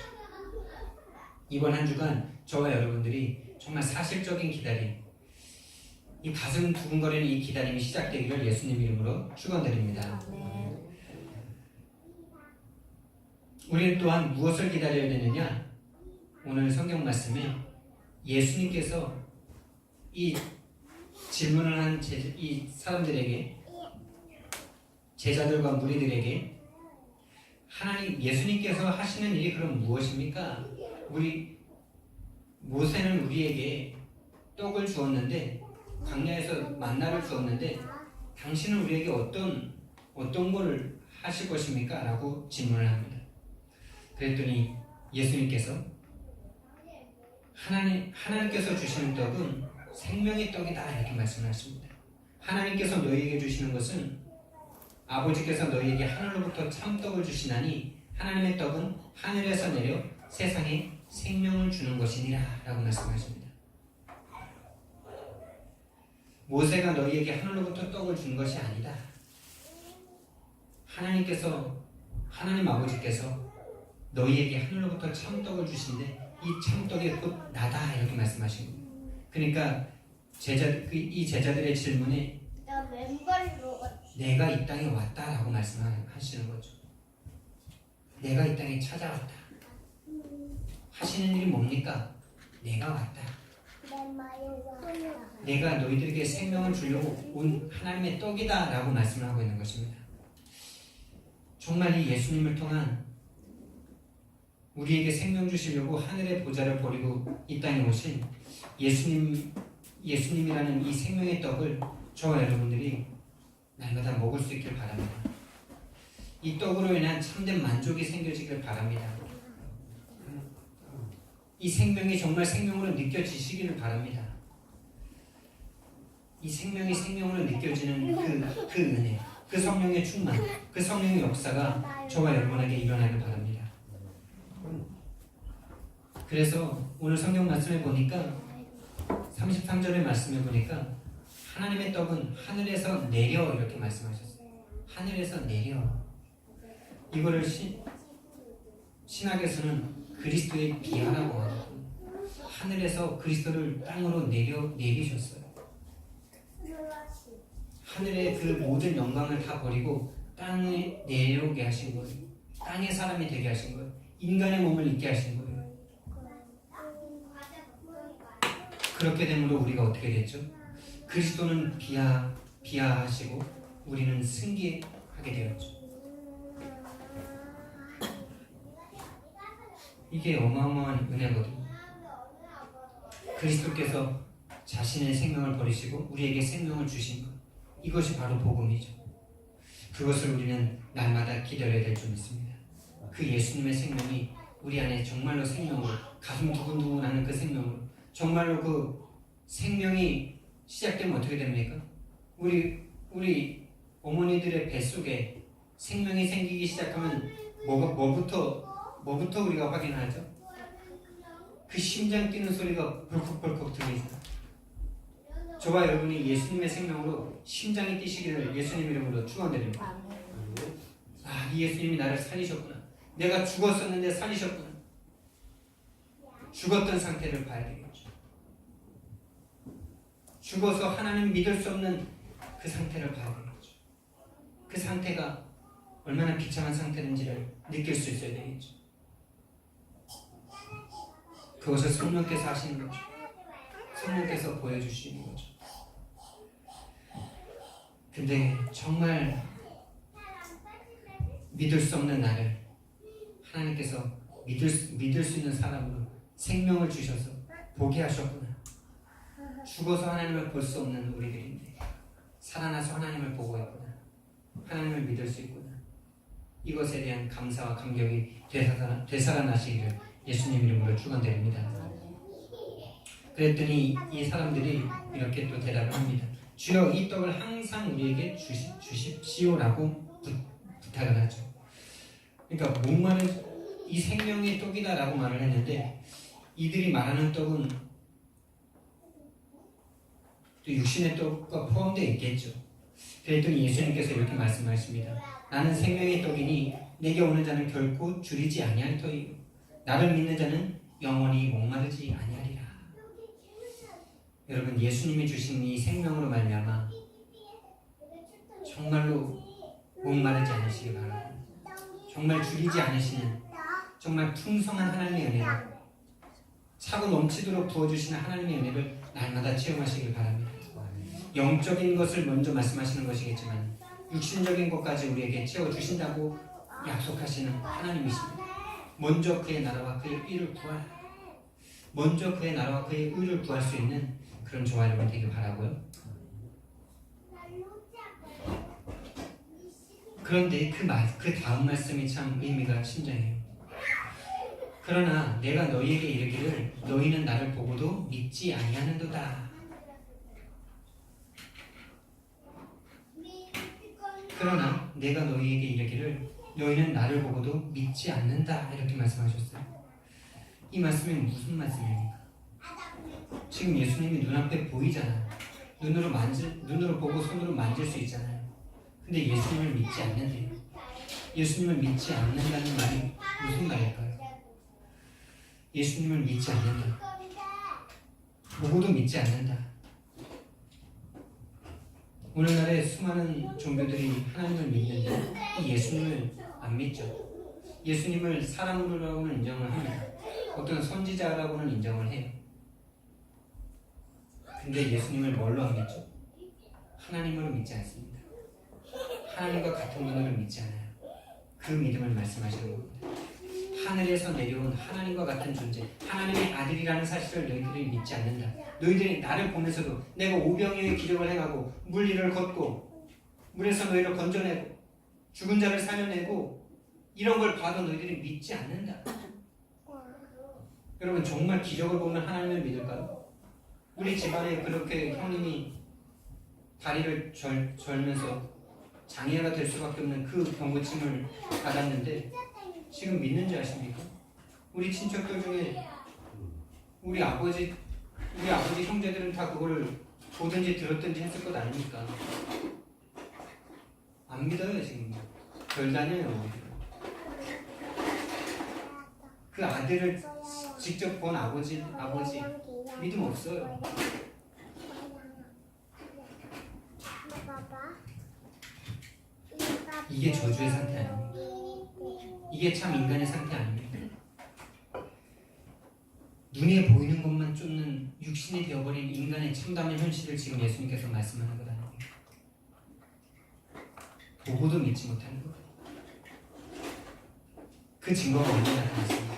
이번 한 주간 저와 여러분들이 정말 사실적인 기다림, 이 가슴 두근거리는 이 기다림이 시작되기를 예수님 이름으로 축원드립니다. 우리는 또한 무엇을 기다려야 되느냐? 오늘 성경 말씀에 예수님께서 이 질문을 한 이 사람들에게, 제자들과 무리들에게 하나님, 예수님께서 하시는 일이 그럼 무엇입니까? 모세는 우리에게 떡을 주었는데, 광야에서 만나를 주었는데, 당신은 우리에게 어떤 걸 하실 것입니까? 라고 질문을 합니다. 그랬더니 예수님께서 하나님께서 주시는 떡은 생명의 떡이다 이렇게 말씀하십니다. 하나님께서 너희에게 주시는 것은 아버지께서 너희에게 하늘로부터 참떡을 주시나니 하나님의 떡은 하늘에서 내려 세상에 생명을 주는 것이니라 라고 말씀하십니다. 모세가 너희에게 하늘로부터 떡을 준 것이 아니다. 하나님 아버지께서 너희에게 하늘로부터 참떡을 주신데 이 참떡이 곧 나다 이렇게 말씀하신 거예요. 그러니까 이 제자들의 질문에 내가 이 땅에 왔다라고 말씀하시는 거죠. 내가 이 땅에 찾아왔다. 하시는 일이 뭡니까? 내가 왔다. 내가 너희들에게 생명을 주려고 온 하나님의 떡이다 라고 말씀을 하고 있는 것입니다. 정말 이 예수님을 통한 우리에게 생명 주시려고 하늘의 보좌를 버리고 이 땅에 오신 예수님이라는 이 생명의 떡을 저와 여러분들이 날마다 먹을 수 있길 바랍니다. 이 떡으로 인한 참된 만족이 생겨지길 바랍니다. 이 생명이 정말 생명으로 느껴지시기를 바랍니다. 이 생명이 생명으로 느껴지는 그 은혜, 그 성령의 충만, 그 성령의 역사가 저와 여러분에게 일어나길 바랍니다. 그래서 오늘 성경 말씀에 보니까 33절의 말씀에 보니까 하나님의 떡은 하늘에서 내려 이렇게 말씀하셨어요. 하늘에서 내려. 이거를 신학에서는 그리스도의 비하라고 하거든요. 하늘에서 그리스도를 땅으로 내리셨어요. 하늘의 그 모든 영광을 다 버리고 땅에 내려오게 하신 거예요. 땅의 사람이 되게 하신 거예요. 인간의 몸을 입게 하신 거예요. 그렇게 됨으로 우리가 어떻게 됐죠? 그리스도는 비하하시고 우리는 승기하게 되었죠. 이게 어마어마한 은혜거든요. 그리스도께서 자신의 생명을 버리시고 우리에게 생명을 주신 것, 이것이 바로 복음이죠. 그것을 우리는 날마다 기다려야 될 줄 믿습니다. 그 예수님의 생명이 우리 안에 정말로 생명으로, 가슴 두근두근하는 그 생명으로, 정말로 그 생명이 시작되면 어떻게 됩니까? 우리 어머니들의 뱃속에 생명이 생기기 시작하면 뭐부터 우리가 확인하죠? 그 심장 뛰는 소리가 벌컥벌컥 들리죠. 저와 여러분이 예수님의 생명으로 심장이 뛰시기를 예수님 이름으로 축원드립니다. 이 예수님이 나를 살리셨구나. 내가 죽었었는데 살리셨구나. 죽었던 상태를 봐야 되겠죠. 죽어서 하나님 믿을 수 없는 그 상태를 봐야 되겠죠. 그 상태가 얼마나 비참한 상태인지를 느낄 수 있어야 되겠죠. 그것을 성령께서 하시는 거죠. 성령께서 보여주시는 거죠. 근데 정말 믿을 수 없는 나를 하나님께서 믿을 수 있는 사람으로 생명을 주셔서 보게 하셨구나. 죽어서 하나님을 볼 수 없는 우리들인데 살아나서 하나님을 보고 있구나. 하나님을 믿을 수 있구나. 이것에 대한 감사와 감격이 되살아나시기를 예수님 이름으로 축원드립니다. 그랬더니 이 사람들이 이렇게 또 대답을 합니다. 주여 이 떡을 항상 우리에게 주십시오라고 부탁을 하죠. 그러니까 목마른 이 생명의 떡이다라고 말을 했는데 이들이 말하는 떡은 또 육신의 떡과 포함되어 있겠죠. 그랬더니 예수님께서 이렇게 말씀하십니다. 나는 생명의 떡이니 내게 오는 자는 결코 줄이지 아니할 터이요 나를 믿는 자는 영원히 목마르지 아니하리라. 여러분 예수님이 주신 이 생명으로 말미암아 정말로 목마르지 않으시기 바랍니다. 정말 줄이지 않으시는 정말 풍성한 하나님의 은혜를 차고 넘치도록 부어주시는 하나님의 은혜를 날마다 체험하시길 바랍니다. 영적인 것을 먼저 말씀하시는 것이겠지만 육신적인 것까지 우리에게 채워주신다고 약속하시는 하나님이십니다. 먼저 그의 나라와 그의 의를 구하라. 먼저 그의 나라와 그의 의를 구할 수 있는 그런 저와 여러분 되길 바라고요. 그런데 그 다음 말씀이 참 의미가 심장해요. 그러나 내가 너희에게 이르기를 너희는 나를 보고도 믿지 아니하는도다. 그러나 내가 너희에게 이르기를 너희는 나를 보고도 믿지 않는다. 이렇게 말씀하셨어요. 이 말씀이 무슨 말씀입니까? 지금 예수님이 눈앞에 보이잖아요. 눈으로 보고 손으로 만질 수 있잖아요. 근데 예수님을 믿지 않는데요. 예수님을 믿지 않는다는 말이 무슨 말일까요? 예수님을 믿지 않는다. 보고도 믿지 않는다. 오늘날에 수많은 종교들이 하나님을 믿는데 이 예수님을 안 믿죠. 예수님을 사람으로라고는 인정을 합니다. 어떤 선지자라고는 인정을 해요. 근데 예수님을 뭘로 안 믿죠? 하나님으로 믿지 않습니다. 하나님과 같은 분으로 믿지 않아요. 그 믿음을 말씀하시는 겁니다. 하늘에서 내려온 하나님과 같은 존재, 하나님의 아들이라는 사실을 너희들이 믿지 않는다. 너희들이 나를 보면서도 내가 오병이어의 기적을 행하고 물 위를 걷고 물에서 너희를 건져내고 죽은 자를 살려내고 이런 걸 봐도 너희들이 믿지 않는다. 여러분 정말 기적을 보면 하나님을 믿을까요? 우리 집안에 그렇게 형님이 다리를 절면서 장애가 될 수밖에 없는 그 병고침을 받았는데 지금 믿는지 아십니까? 우리 친척들 중에 우리 아버지 형제들은 다 그걸 보든지 들었든지 했을 것 아닙니까? 안 믿어요 지금. 별다녀요. 그 아들을 직접 본 아버지 믿음 없어요. 이게 저주의 상태 아닙니까? 이게 참 인간의 상태 아닙니까? 눈에 보이는 것만 쫓는 육신이 되어버린 인간의 참담한 현실을 지금 예수님께서 말씀하는 것 아닙니까? 보고도 믿지 못하는 것. 그 증거가 언제 나타났습니까?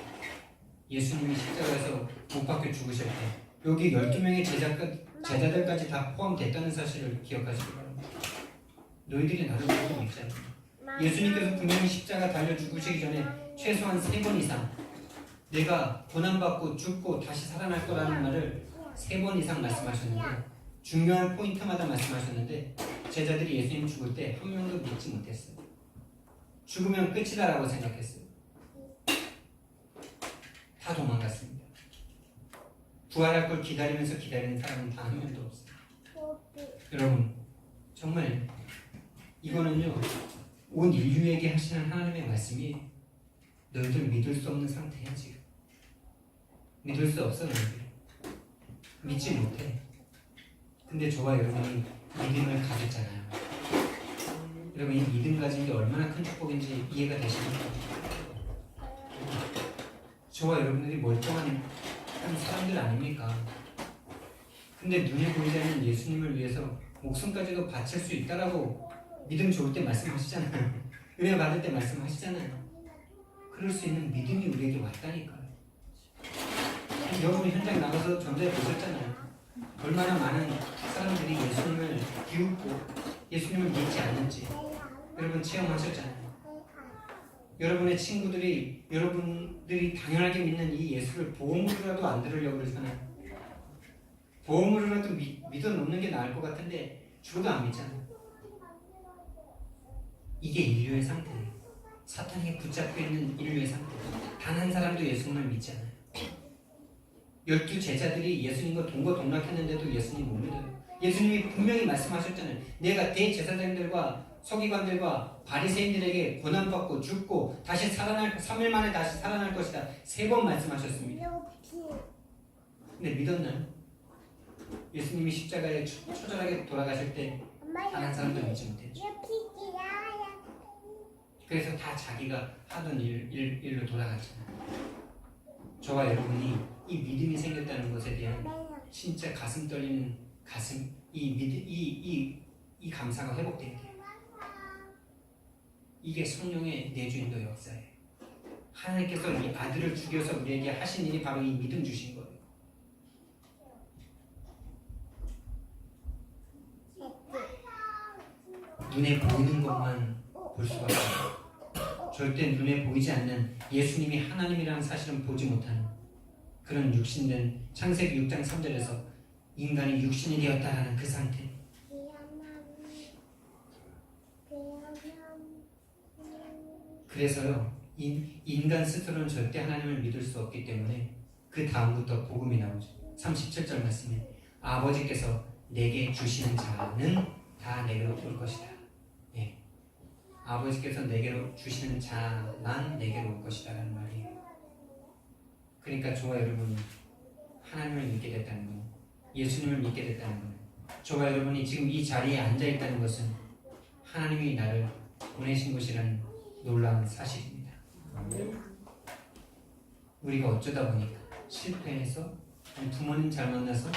예수님이 십자가에서 못 박혀 죽으실 때 여기 12명의 제자들까지 다 포함됐다는 사실을 기억하시기 바랍니다. 너희들이 나를 보고 믿지 않는다. 예수님께서 분명히 십자가 달려 죽으시기 전에 최소한 3번 이상 내가 고난받고 죽고 다시 살아날 거라는 말을 3번 이상 말씀하셨는데 중요한 포인트마다 말씀하셨는데 제자들이 예수님 죽을 때 한 명도 믿지 못했어요. 죽으면 끝이다라고 생각했어요. 다 도망갔습니다. 부활할 걸 기다리면서 기다리는 사람은 단 한 명도 없어요. 여러분 정말 이거는요 온 인류에게 하시는 하나님의 말씀이 너희들 믿을 수 없는 상태야 지금. 믿을 수 없어 너희들. 믿지 못해. 근데 저와 여러분이 믿음을 가졌잖아요. 여러분 이 믿음 가진 게 얼마나 큰 축복인지 이해가 되십니까? 저와 여러분들이 멀쩡한 사람들 아닙니까? 근데 눈에 보이지 않는 예수님을 위해서 목숨까지도 바칠 수 있다라고 믿음 좋을 때 말씀하시잖아요. 은혜 받을 때 말씀하시잖아요. 그럴 수 있는 믿음이 우리에게 왔다니까요. 여러분 현장 나가서 전자에 보셨잖아요. 얼마나 많은 사람들이 예수님을 비웃고 예수님을 믿지 않는지 여러분 체험하셨잖아요. 여러분의 친구들이 여러분들이 당연하게 믿는 이 예수를 보험으로라도 안 들으려고 그러잖아요. 보험으로라도 믿어 놓는 게 나을 것 같은데 죽어도 안 믿잖아. 이게 인류의 상태예요. 사탄에게 붙잡혀 있는 인류의 상태. 단 한 사람도 예수님을 믿지 않아요. 12 제자들이 예수님과 동거동락했는데도 예수님 못 믿어요. 예수님이 분명히 말씀하셨잖아요. 내가 대제사장들과 서기관들과 바리새인들에게 고난받고 죽고 다시 살아날 3일 만에 다시 살아날 것이다. 3번 말씀하셨습니다. 근데 믿었나요? 예수님이 십자가에 처절하게 돌아가실 때 단 한 사람도 믿지 못했죠. 그래서 다 자기가 하던 일로 돌아갔잖아요. 저와 여러분이 이 믿음이 생겼다는 것에 대한 진짜 가슴 떨리는 이 감사가 회복돼야 돼요. 이게 성령의 내주인도 역사예요. 하나님께서 이 아들을 죽여서 우리에게 하신 일이 바로 이 믿음 주신 거예요. 눈에 보이는 것만 볼 수가 없어요. 절대 눈에 보이지 않는 예수님이 하나님이라는 사실은 보지 못하는 그런 육신된 창세기 6장 3절에서 인간이 육신이 되었다라는 그 상태. 그래서요, 인간 스스로는 절대 하나님을 믿을 수 없기 때문에 그 다음부터 복음이 나오죠. 37절 말씀에 아버지께서 내게 주시는 자는 다 내게로 올 것이다. 예. 아버지께서 내게로 주시는 자만 내게로 올 것이다 라는 말이에요. 그러니까 저와 여러분이 하나님을 믿게 됐다는 건, 예수님을 믿게 됐다는 건, 저와 여러분이 지금 이 자리에 앉아 있다는 것은 하나님이 나를 보내신 것이라는 놀라운 사실입니다. 우리가 어쩌다 보니까 실패해서, 부모님 잘 만나서,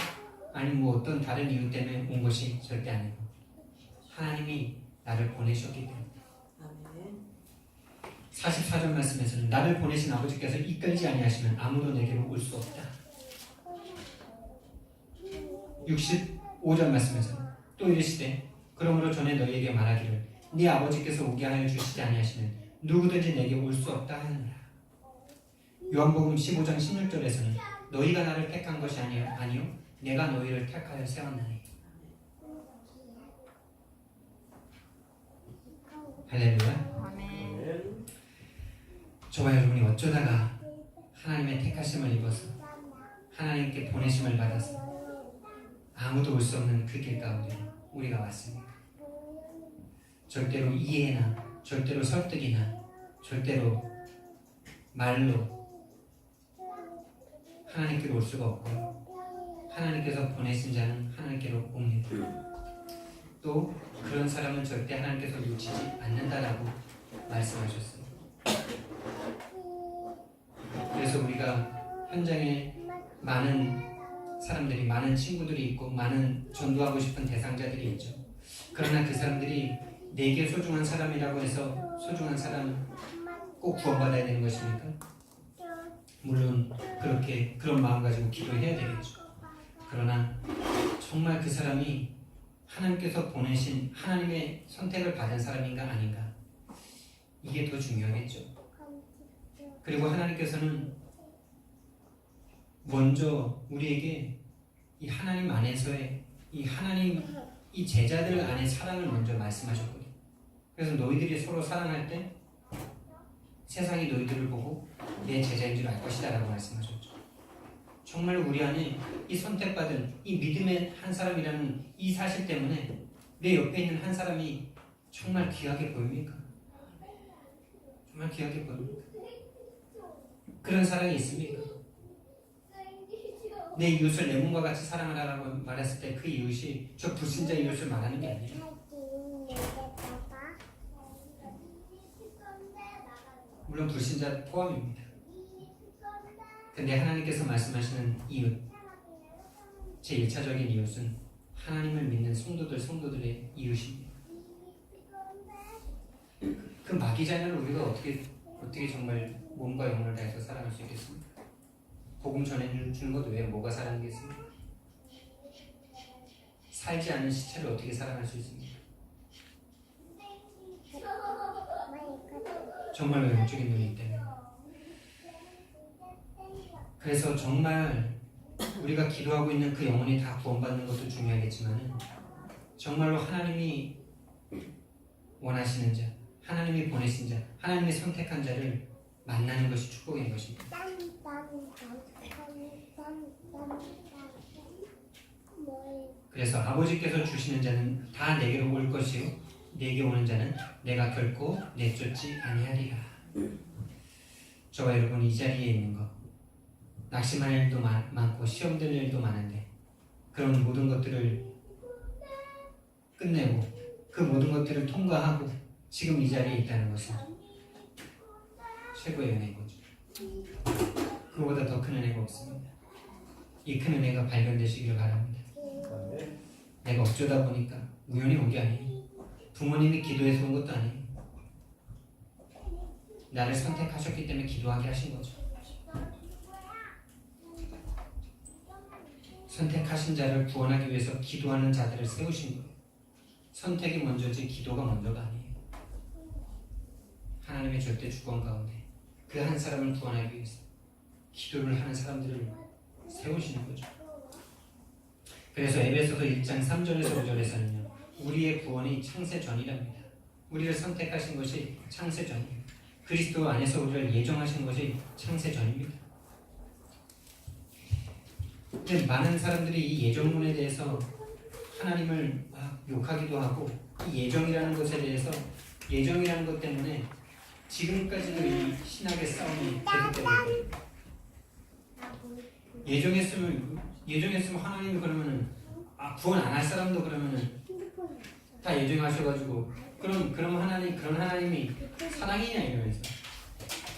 아니 뭐 어떤 다른 이유 때문에 온 것이 절대 아니고 하나님이 나를 보내셨기 때문에. 44절 말씀에서는 나를 보내신 아버지께서 이끌지 아니하시면 아무도 내게로 올 수 없다. 65절 말씀에서는 또 이르시되 그러므로 전에 너희에게 말하기를 네 아버지께서 오게 하여 주시지 아니하시면 누구든지 내게 올 수 없다 하느니라. 요한복음 15장 16절에서는 너희가 나를 택한 것이 아니요 내가 너희를 택하여 세웠나니. 할렐루야. 저와 여러분이 어쩌다가 하나님의 택하심을 입어서 하나님께 보내심을 받아서 아무도 올 수 없는 그 길 가운데 우리가 왔습니까? 절대로 이해나 절대로 설득이나 절대로 말로 하나님께로 올 수가 없고요. 하나님께서 보내신 자는 하나님께로 옵니다. 또 그런 사람은 절대 하나님께서 놓치지 않는다라고 말씀하셨어요. 그래서 우리가 현장에 많은 사람들이, 많은 친구들이 있고 많은 전도하고 싶은 대상자들이 있죠. 그러나 그 사람들이 내게 소중한 사람이라고 해서 소중한 사람 꼭 구원받아야 되는 것입니까? 물론 그런 마음 가지고 기도해야 되겠죠. 그러나 정말 그 사람이 하나님께서 보내신 하나님의 선택을 받은 사람인가 아닌가, 이게 더 중요하겠죠. 그리고 하나님께서는 먼저 우리에게 이 하나님 안에서의 이 제자들 안의 사랑을 먼저 말씀하셨거든요. 그래서 너희들이 서로 사랑할 때 세상이 너희들을 보고 내 제자인 줄 알 것이다 라고 말씀하셨죠. 정말 우리 안에 이 선택받은 이 믿음의 한 사람이라는 이 사실 때문에 내 옆에 있는 한 사람이 정말 귀하게 보입니까? 정말 귀하게 보입니까? 그런 사랑이 있습니까? 내 이웃을 내 몸과 같이 사랑하라고 말했을 때 그 이웃이 저 불신자 이웃을 말하는 게 아니에요. 물론 불신자 포함입니다. 근데 하나님께서 말씀하시는 이웃, 제 1차적인 이웃은 하나님을 믿는 성도들의 이웃입니다. 그 마귀 자녀를 우리가 어떻게 정말 몸과 영혼을 다해서 사랑할 수 있겠습니까? 복음 전해주는 것 외에 뭐가 사랑이겠습니까? 살지 않은 시체를 어떻게 사랑할 수 있습니까? 정말로 영적인 눈이 있다면. 그래서 정말 우리가 기도하고 있는 그 영혼이 다 구원받는 것도 중요하겠지만 정말로 하나님이 원하시는 자, 하나님이 보내신 자, 하나님이 선택한 자를 만나는 것이 축복인 것입니다. 그래서 아버지께서 주시는 자는 다 내게로 올 것이요 내게 오는 자는 내가 결코 내쫓지 아니하리라. 저와 여러분 이 자리에 있는 것 낙심할 일도 많고 시험될 일도 많은데 그런 모든 것들을 끝내고 그 모든 것들을 통과하고 지금 이 자리에 있다는 것은 최고의 은혜인 거죠. 그보다 더 큰 은혜가 없습니다. 이 큰 은혜가 발견되시기를 바랍니다. 내가 어쩌다 보니까 우연히 온 게 아니에요. 부모님이 기도해서 온 것도 아니에요. 나를 선택하셨기 때문에 기도하게 하신 거죠. 선택하신 자를 구원하기 위해서 기도하는 자들을 세우신 거예요. 선택이 먼저지 기도가 먼저가 아니에요. 하나님의 절대 주권 가운데 그 한 사람을 구원하기 위해서 기도를 하는 사람들을 세우시는 거죠. 그래서 에베소서 1장 3절에서 5절에서는요. 우리의 구원이 창세 전이랍니다. 우리를 선택하신 것이 창세 전이에요. 그리스도 안에서 우리를 예정하신 것이 창세 전입니다. 근데 많은 사람들이 이 예정론에 대해서 하나님을 욕하기도 하고 이 예정이라는 것에 대해서 예정이라는 것 때문에 지금까지도 이 신학의 싸움이 계속되고 있거든요. 예정했으면 하나님이 그러면은 구원 안 할 사람도 그러면은 다 예정하셔가지고 그럼 하나님 그런 하나님이 사랑이냐 이러면서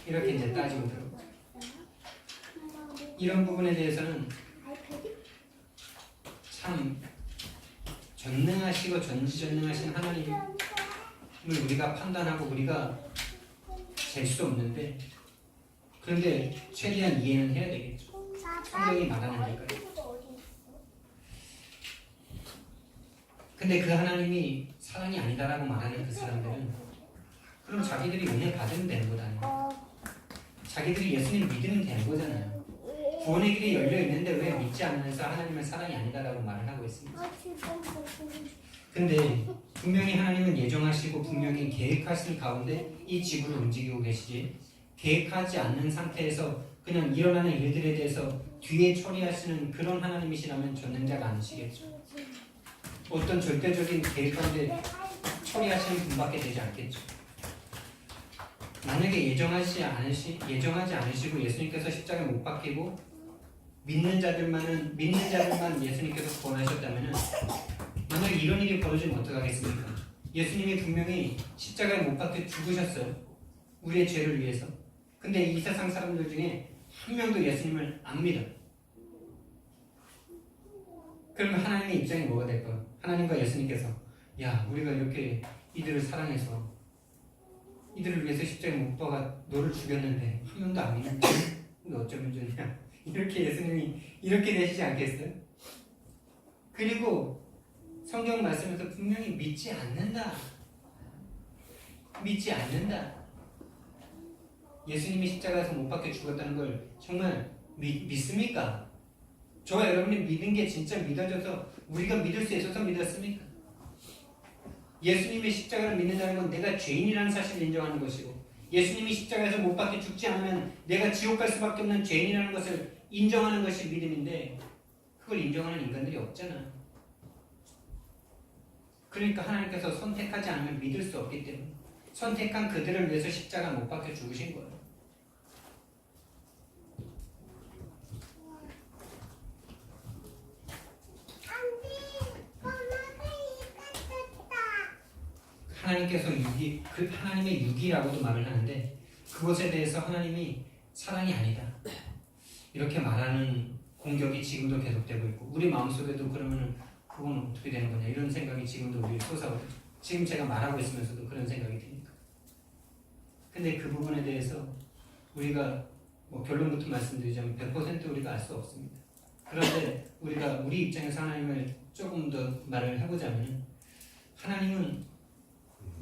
이렇게 이제 따지고 들어. 이런 부분에 대해서는 참 전능하시고 전지전능하신 하나님을 우리가 판단하고 우리가 잴 수 없는데 그런데 최대한 이해는 해야 되겠죠. 성경이 말하는 거니까요. 근데 그 하나님이 사랑이 아니다라고 말하는 그 사람들은 그럼 자기들이 은혜 받으면 되는 거잖아요. 자기들이 예수님 믿으면 되는 거잖아요. 구원의 길이 열려 있는데 왜 믿지 않으면서 하나님은 사랑이 아니다라고 말을 하고 있습니다. 근데 분명히 하나님은 예정하시고 분명히 계획하신 가운데 이 지구를 움직이고 계시지 계획하지 않는 상태에서 그냥 일어나는 일들에 대해서 뒤에 처리하시는 그런 하나님이시라면 전능자가 아니시겠죠. 어떤 절대적인 계획 가운데 처리하시는 분밖에 되지 않겠죠. 만약에 예정하지 않으시고 예수님께서 십자가에 못 박히고 믿는 자들만 예수님께서 구원하셨다면 만약에 이런 일이 벌어지면 어떡하겠습니까? 예수님이 분명히 십자가에 못 박혀 죽으셨어요. 우리의 죄를 위해서. 근데 이 세상 사람들 중에 한 명도 예수님을 안 믿어. 그러면 하나님의 입장이 뭐가 될까요? 하나님과 예수님께서 야 우리가 이렇게 이들을 사랑해서 이들을 위해서 십자가에 못 박아 너를 죽였는데 한 명도 안 믿는데 근데 어쩌면 좋냐 이렇게 예수님이 이렇게 되시지 않겠어요? 그리고 성경 말씀에서 분명히 믿지 않는다. 예수님이 십자가에서 못 박혀 죽었다는 걸 정말 믿습니까? 저와 여러분이 믿은 게 진짜 믿어져서 우리가 믿을 수 있어서 믿었습니까? 예수님이 십자가를 믿는다는 건 내가 죄인이라는 사실을 인정하는 것이고 예수님이 십자가에서 못 박혀 죽지 않으면 내가 지옥 갈 수밖에 없는 죄인이라는 것을 인정하는 것이 믿음인데 그걸 인정하는 인간들이 없잖아. 그러니까 하나님께서 선택하지 않으면 믿을 수 없기 때문에 선택한 그들을 위해서 십자가 못 박혀 죽으신 거예요. 하나님께서 하나님의 육이라고도 말을 하는데 그것에 대해서 하나님이 사랑이 아니다. 이렇게 말하는 공격이 지금도 계속되고 있고 우리 마음속에도 그러면은 그건 어떻게 되는 거냐 이런 생각이 지금도 우리 솟아오르죠. 지금 제가 말하고 있으면서도 그런 생각이 드니까. 근데 그 부분에 대해서 우리가 결론부터 말씀드리자면 100% 우리가 알 수 없습니다. 그런데 우리가 우리 입장에서 하나님을 조금 더 말을 해보자면 하나님은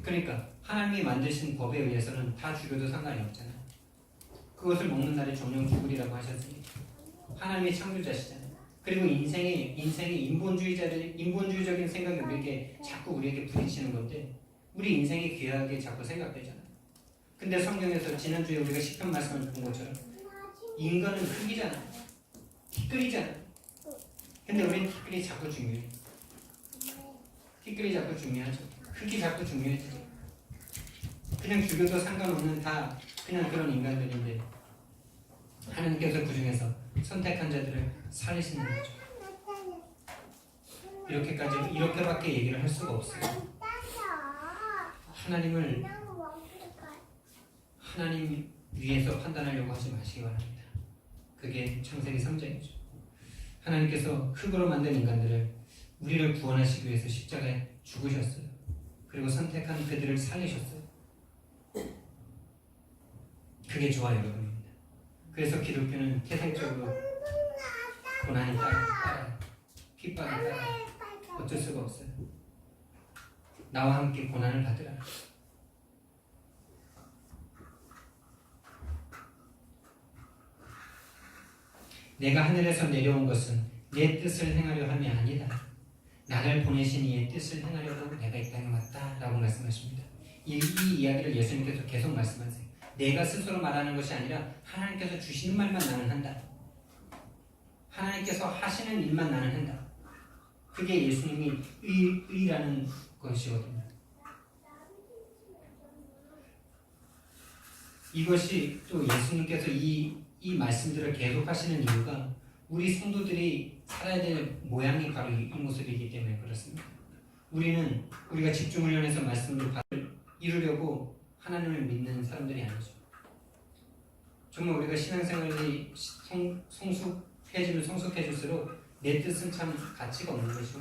그러니까 하나님이 만드신 법에 의해서는 다 죽여도 상관이 없잖아요. 그것을 먹는 날이 정령 죽으리라고 하셨으니까 하나님의 창조자시잖아요. 그리고 인생의 인본주의적인 생각이 우리에게 자꾸 우리에게 부딪히는 건데 우리 인생이 귀하게 자꾸 생각되잖아요. 근데 성경에서 지난주에 우리가 시편 말씀을 본 것처럼 인간은 흙이잖아요. 티끌이잖아요. 근데 우린 티끌이 자꾸 중요해. 티끌이 자꾸 중요하죠. 흙이 자꾸 중요해지죠. 그냥 죽여도 상관없는 다 그냥 그런 인간들인데 하나님께서 그 중에서 선택한 자들을 살리시는 거죠. 이렇게밖에 얘기를 할 수가 없어요. 하나님 위에서 판단하려고 하지 마시기 바랍니다. 그게 창세기 3장이죠. 하나님께서 흙으로 만든 인간들을 우리를 구원하시기 위해서 십자가에 죽으셨어요. 그리고 선택한 그들을 살리셨어요. 그게 저와 여러분입니다. 그래서 기독교는 태생적으로 고난이 따라요. 핍박이 따라요. 어쩔 수가 없어요. 나와 함께 고난을 받으라. 내가 하늘에서 내려온 것은 내 뜻을 행하려 함이 아니다. 나를 보내신 이의 뜻을 행하려고 내가 이 땅에 왔다 라고 말씀하십니다. 이 이야기를 예수님께서 계속 말씀하세요. 내가 스스로 말하는 것이 아니라 하나님께서 주시는 말만 나는 한다. 하나님께서 하시는 일만 나는 한다. 그게 예수님이 의라는 것이거든요. 이것이 또 예수님께서 이 말씀들을 계속 하시는 이유가 우리 성도들이 살아야 될 모양이 바로 이 모습이기 때문에 그렇습니다. 우리가 집중훈련해서 말씀을 이루려고 하나님을 믿는 사람들이 아니죠. 정말 우리가 신앙생활이 성숙해질수록 내 뜻은 참 가치가 없는 것이고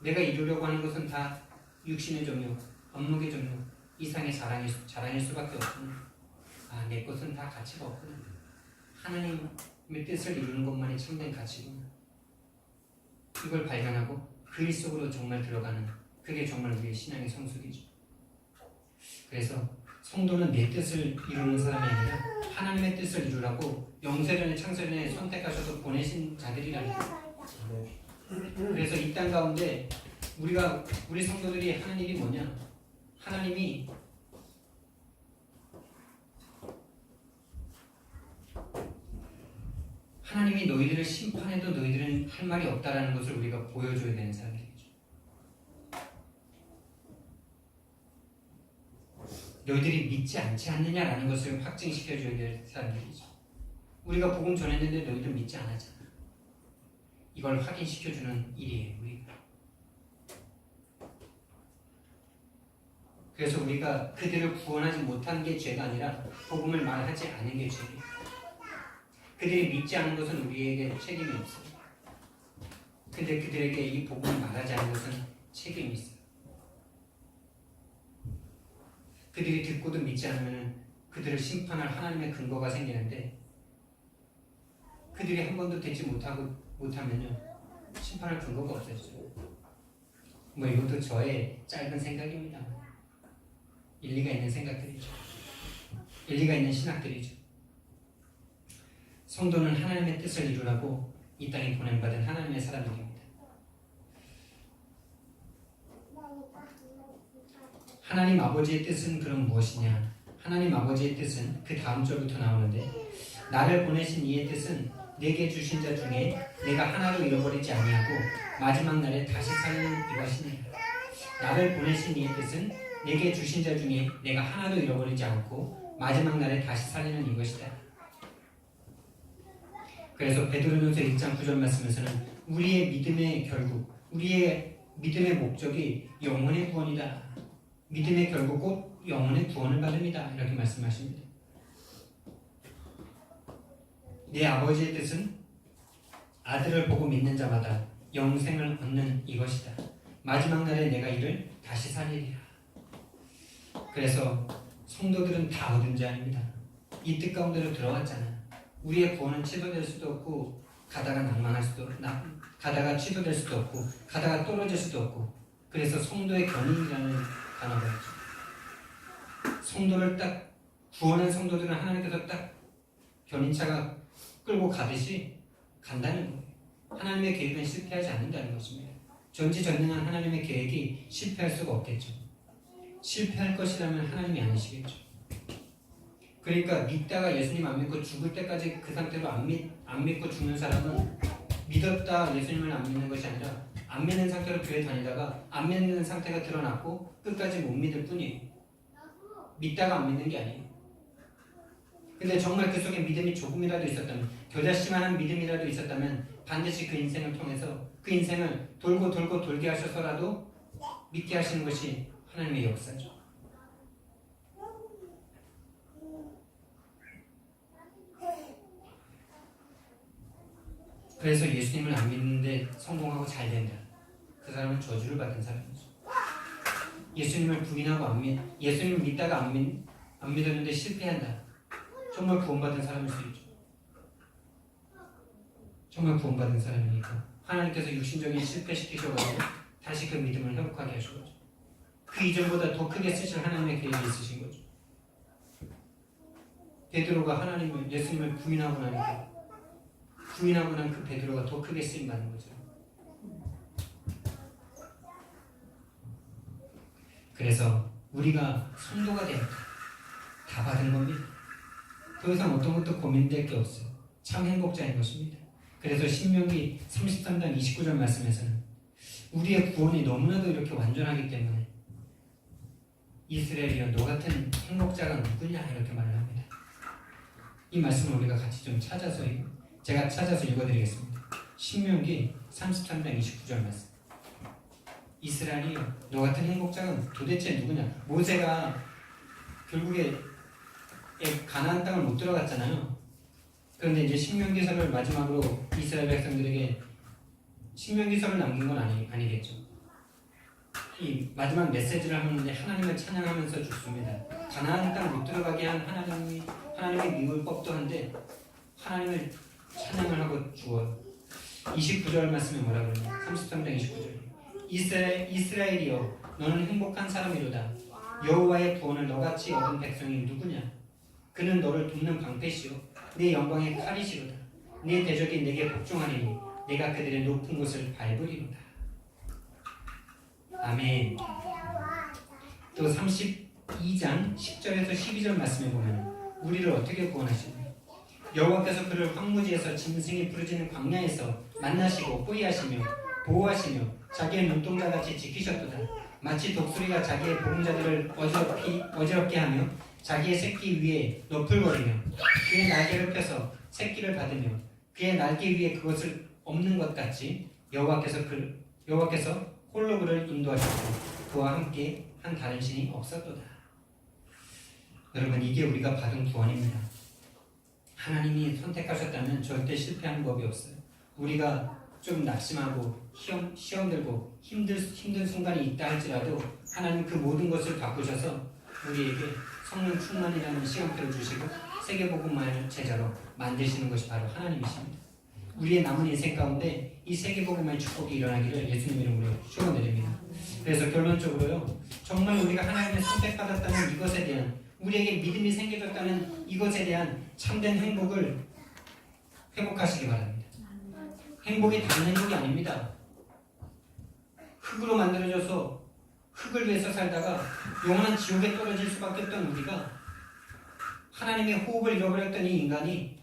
내가 이루려고 하는 것은 다 육신의 정욕, 업무의 정욕, 이상의 자랑일 수밖에 없구나. 내 것은 다 가치가 없구나. 하나님의 뜻을 이루는 것만이 참된 가치구나. 이걸 발견하고 그 일 속으로 정말 들어가는 그게 정말 우리의 신앙의 성숙이죠. 그래서 성도는 내 뜻을 이루는 사람이 아니라 하나님의 뜻을 이루라고 영세전에 창세전에 선택하셔서 보내신 자들이라니까. 그래서 이 땅 가운데 우리 성도들이 하는 일이 뭐냐? 하나님이 너희들을 심판해도 너희들은 할 말이 없다라는 것을 우리가 보여줘야 되는 사람들이죠. 너희들이 믿지 않지 않느냐라는 것을 확증시켜줘야 될 사람들이죠. 우리가 복음 전했는데 너희들 믿지 않았잖아. 이걸 확인시켜주는 일이에요. 우리가. 그래서 우리가 그들을 구원하지 못한 게 죄가 아니라 복음을 말하지 않은 게 죄예요. 그들이 믿지 않은 것은 우리에게 책임이 없어요. 근데 그들에게 이 복음을 말하지 않은 것은 책임이 있어요. 그들이 듣고도 믿지 않으면 그들을 심판할 하나님의 근거가 생기는데 그들이 한 번도 듣지 못하면요 심판할 근거가 없어지죠. 이것도 저의 짧은 생각입니다. 일리가 있는 생각들이죠. 일리가 있는 신학들이죠. 성도는 하나님의 뜻을 이루라고 이 땅에 보냄받은 하나님의 사람들입니다. 하나님 아버지의 뜻은 그럼 무엇이냐? 하나님 아버지의 뜻은 그 다음 절부터 나오는데 나를 보내신 이의 뜻은 내게 주신 자 중에 내가 하나도 잃어버리지 아니하고 마지막 날에 다시 살리는 이것이니라. 나를 보내신 이의 뜻은 내게 주신 자 중에 내가 하나도 잃어버리지 않고 마지막 날에 다시 살리는 이것이다. 그래서 베드로전서 1장 9절 말씀에서는 우리의 믿음의 결국, 우리의 믿음의 목적이 영혼의 구원이다. 믿음의 결국 곧 영혼의 구원을 받습니다. 이렇게 말씀하십니다. 내 아버지의 뜻은 아들을 보고 믿는 자마다 영생을 얻는 이것이다. 마지막 날에 내가 이를 다시 살리리라. 그래서 성도들은 다 얻은 자입니다. 이 뜻 가운데로 들어갔잖아요. 우리의 구원은 취소될 수도 없고 가다가 낭망할 수도 가다가 취소될 수도 없고 가다가 떨어질 수도 없고 그래서 성도의 견인이라는 단어가 있죠. 성도를 딱 구원한 성도들은 하나님께서 딱 견인차가 끌고 가듯이 간다는 거예요. 하나님의 계획은 실패하지 않는다는 것입니다. 전지전능한 하나님의 계획이 실패할 수가 없겠죠. 실패할 것이라면 하나님이 아니시겠죠. 그러니까 믿다가 예수님 안 믿고 죽을 때까지 그 상태로 안 믿고 죽는 사람은 믿었다 예수님을 안 믿는 것이 아니라 안 믿는 상태로 교회 다니다가 안 믿는 상태가 드러났고 끝까지 못 믿을 뿐이에요. 믿다가 안 믿는 게 아니에요. 근데 정말 그 속에 믿음이 조금이라도 있었다면, 겨자씨만한 믿음이라도 있었다면 반드시 그 인생을 통해서 그 인생을 돌고 돌게 하셔서라도 믿게 하시는 것이 하나님의 역사죠. 그래서 예수님을 안 믿는데 성공하고 잘 된다. 그 사람은 저주를 받은 사람이죠. 예수님을 부인하고 예수님을 믿다가 안 믿었는데 실패한다. 정말 구원받은 사람일 수 있죠. 정말 구원받은 사람이니까 하나님께서 육신적인 실패시키셔가지고 다시 그 믿음을 회복하게 하신 거죠. 그 이전보다 더 크게 쓰실 하나님의 계획이 있으신 거죠. 베드로가 예수님을 부인하고 나니까 부인하고 난 그 베드로가 더 크게 쓰임받는 거죠. 그래서 우리가 성도가 되었다. 다 받은 겁니다. 더 이상 어떤 것도 고민될 게 없어요. 참 행복자인 것입니다. 그래서 신명기 33장 29절 말씀에서는 우리의 구원이 너무나도 이렇게 완전하기 때문에 이스라엘이여 너 같은 행복자가 누구냐 이렇게 말을 합니다. 이 말씀을 우리가 같이 좀 제가 찾아서 읽어드리겠습니다. 신명기 33장 29절 말씀. 이스라엘이여 너 같은 행복자가 도대체 누구냐. 모세가 결국에 가나안 땅을 못 들어갔잖아요. 그런데 이제 신명기서를 마지막으로 이스라엘 백성들에게 신명기서를 남긴 건 아니겠죠. 이 마지막 메시지를 하는데 하나님을 찬양하면서 죽습니다. 가나안 땅 못 들어가게 한 하나님의 미울 법도 한데 하나님을 찬양을 하고 죽어요. 29절 말씀에 뭐라 그러냐. 33장 29절. 이스라엘이여 너는 행복한 사람이로다. 여호와의 구원을 너같이 얻은 백성이 누구냐. 그는 너를 돕는 방패시오 내 영광의 칼이시로다. 내 대적이 내게 복종하리니 내가 그들의 높은 곳을 밟으리로다. 아멘. 또 32장 10절에서 12절 말씀에 보면 우리를 어떻게 구원하시냐. 여호와께서 그를 황무지에서 짐승이 부르짖는 광야에서 만나시고 호위하시며 보호하시며 자기의 눈동자같이 지키셨도다. 마치 독수리가 자기의 보금자들을 어지럽게 하며 자기의 새끼 위에 너풀거리며 그의 날개를 펴서 새끼를 받으며 그의 날개 위에 그것을 엎는 것 같이 여호와께서 홀로 그를 인도하셨고 그와 함께 한 다른 신이 없었도다. 여러분 이게 우리가 받은 구원입니다. 하나님이 선택하셨다면 절대 실패하는 법이 없어요. 우리가 좀 낙심하고 시험 들고 힘든 순간이 있다 할지라도 하나님 그 모든 것을 바꾸셔서 우리에게 성령 충만이라는 시간표를 주시고 세계복음만을 제자로 만드시는 것이 바로 하나님이십니다. 우리의 남은 인생 가운데 이 세계복음의 축복이 일어나기를 예수님 이름으로 축원드립니다. 그래서 결론적으로요, 정말 우리가 하나님의 선택받았다는 이것에 대한 우리에게 믿음이 생겨졌다는 이것에 대한 참된 행복을 회복하시기 바랍니다. 행복이 다른 행복이 아닙니다. 흙으로 만들어져서 흙을 위해서 살다가 영원한 지옥에 떨어질 수밖에 없던 우리가 하나님의 호흡을 잃어버렸던 이 인간이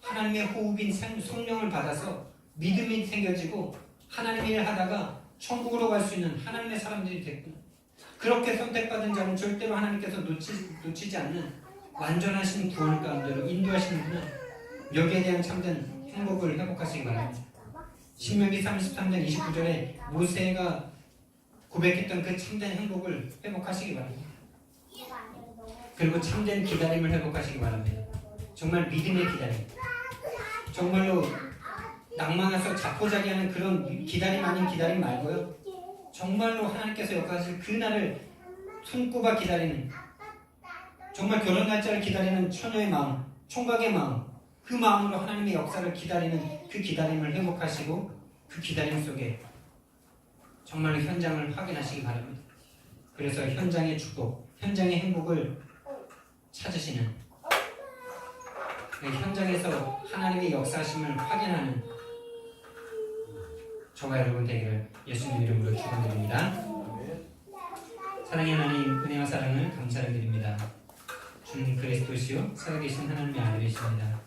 하나님의 호흡인 성령을 받아서 믿음이 생겨지고 하나님의 일을 하다가 천국으로 갈 수 있는 하나님의 사람들이 됐구나. 그렇게 선택받은 자는 절대로 하나님께서 놓치지 않는 완전하신 구원 가운데로 인도하시는구나. 여기에 대한 참된 행복을 회복하시기 바랍니다. 신명기 33장 29절에 모세가 고백했던 그 참된 행복을 회복하시기 바랍니다. 그리고 참된 기다림을 회복하시기 바랍니다. 정말 믿음의 기다림. 정말로 낭만해서 자포자기하는 그런 기다림 아닌 기다림 말고요. 정말로 하나님께서 역사하실 그날을 손꼽아 기다리는, 정말 결혼 날짜를 기다리는 처녀의 마음, 총각의 마음, 그 마음으로 하나님의 역사를 기다리는 그 기다림을 회복하시고 그 기다림 속에 정말로 현장을 확인하시기 바랍니다. 그래서 현장의 축복, 현장의 행복을 찾으시는, 현장에서 하나님의 역사심을 확인하는 저와 여러분 되기를 예수님 이름으로 축원드립니다. 사랑의 하나님, 은혜와 사랑을 감사를 드립니다. 주님 그리스도시요 살아계신 하나님의 아들이십니다.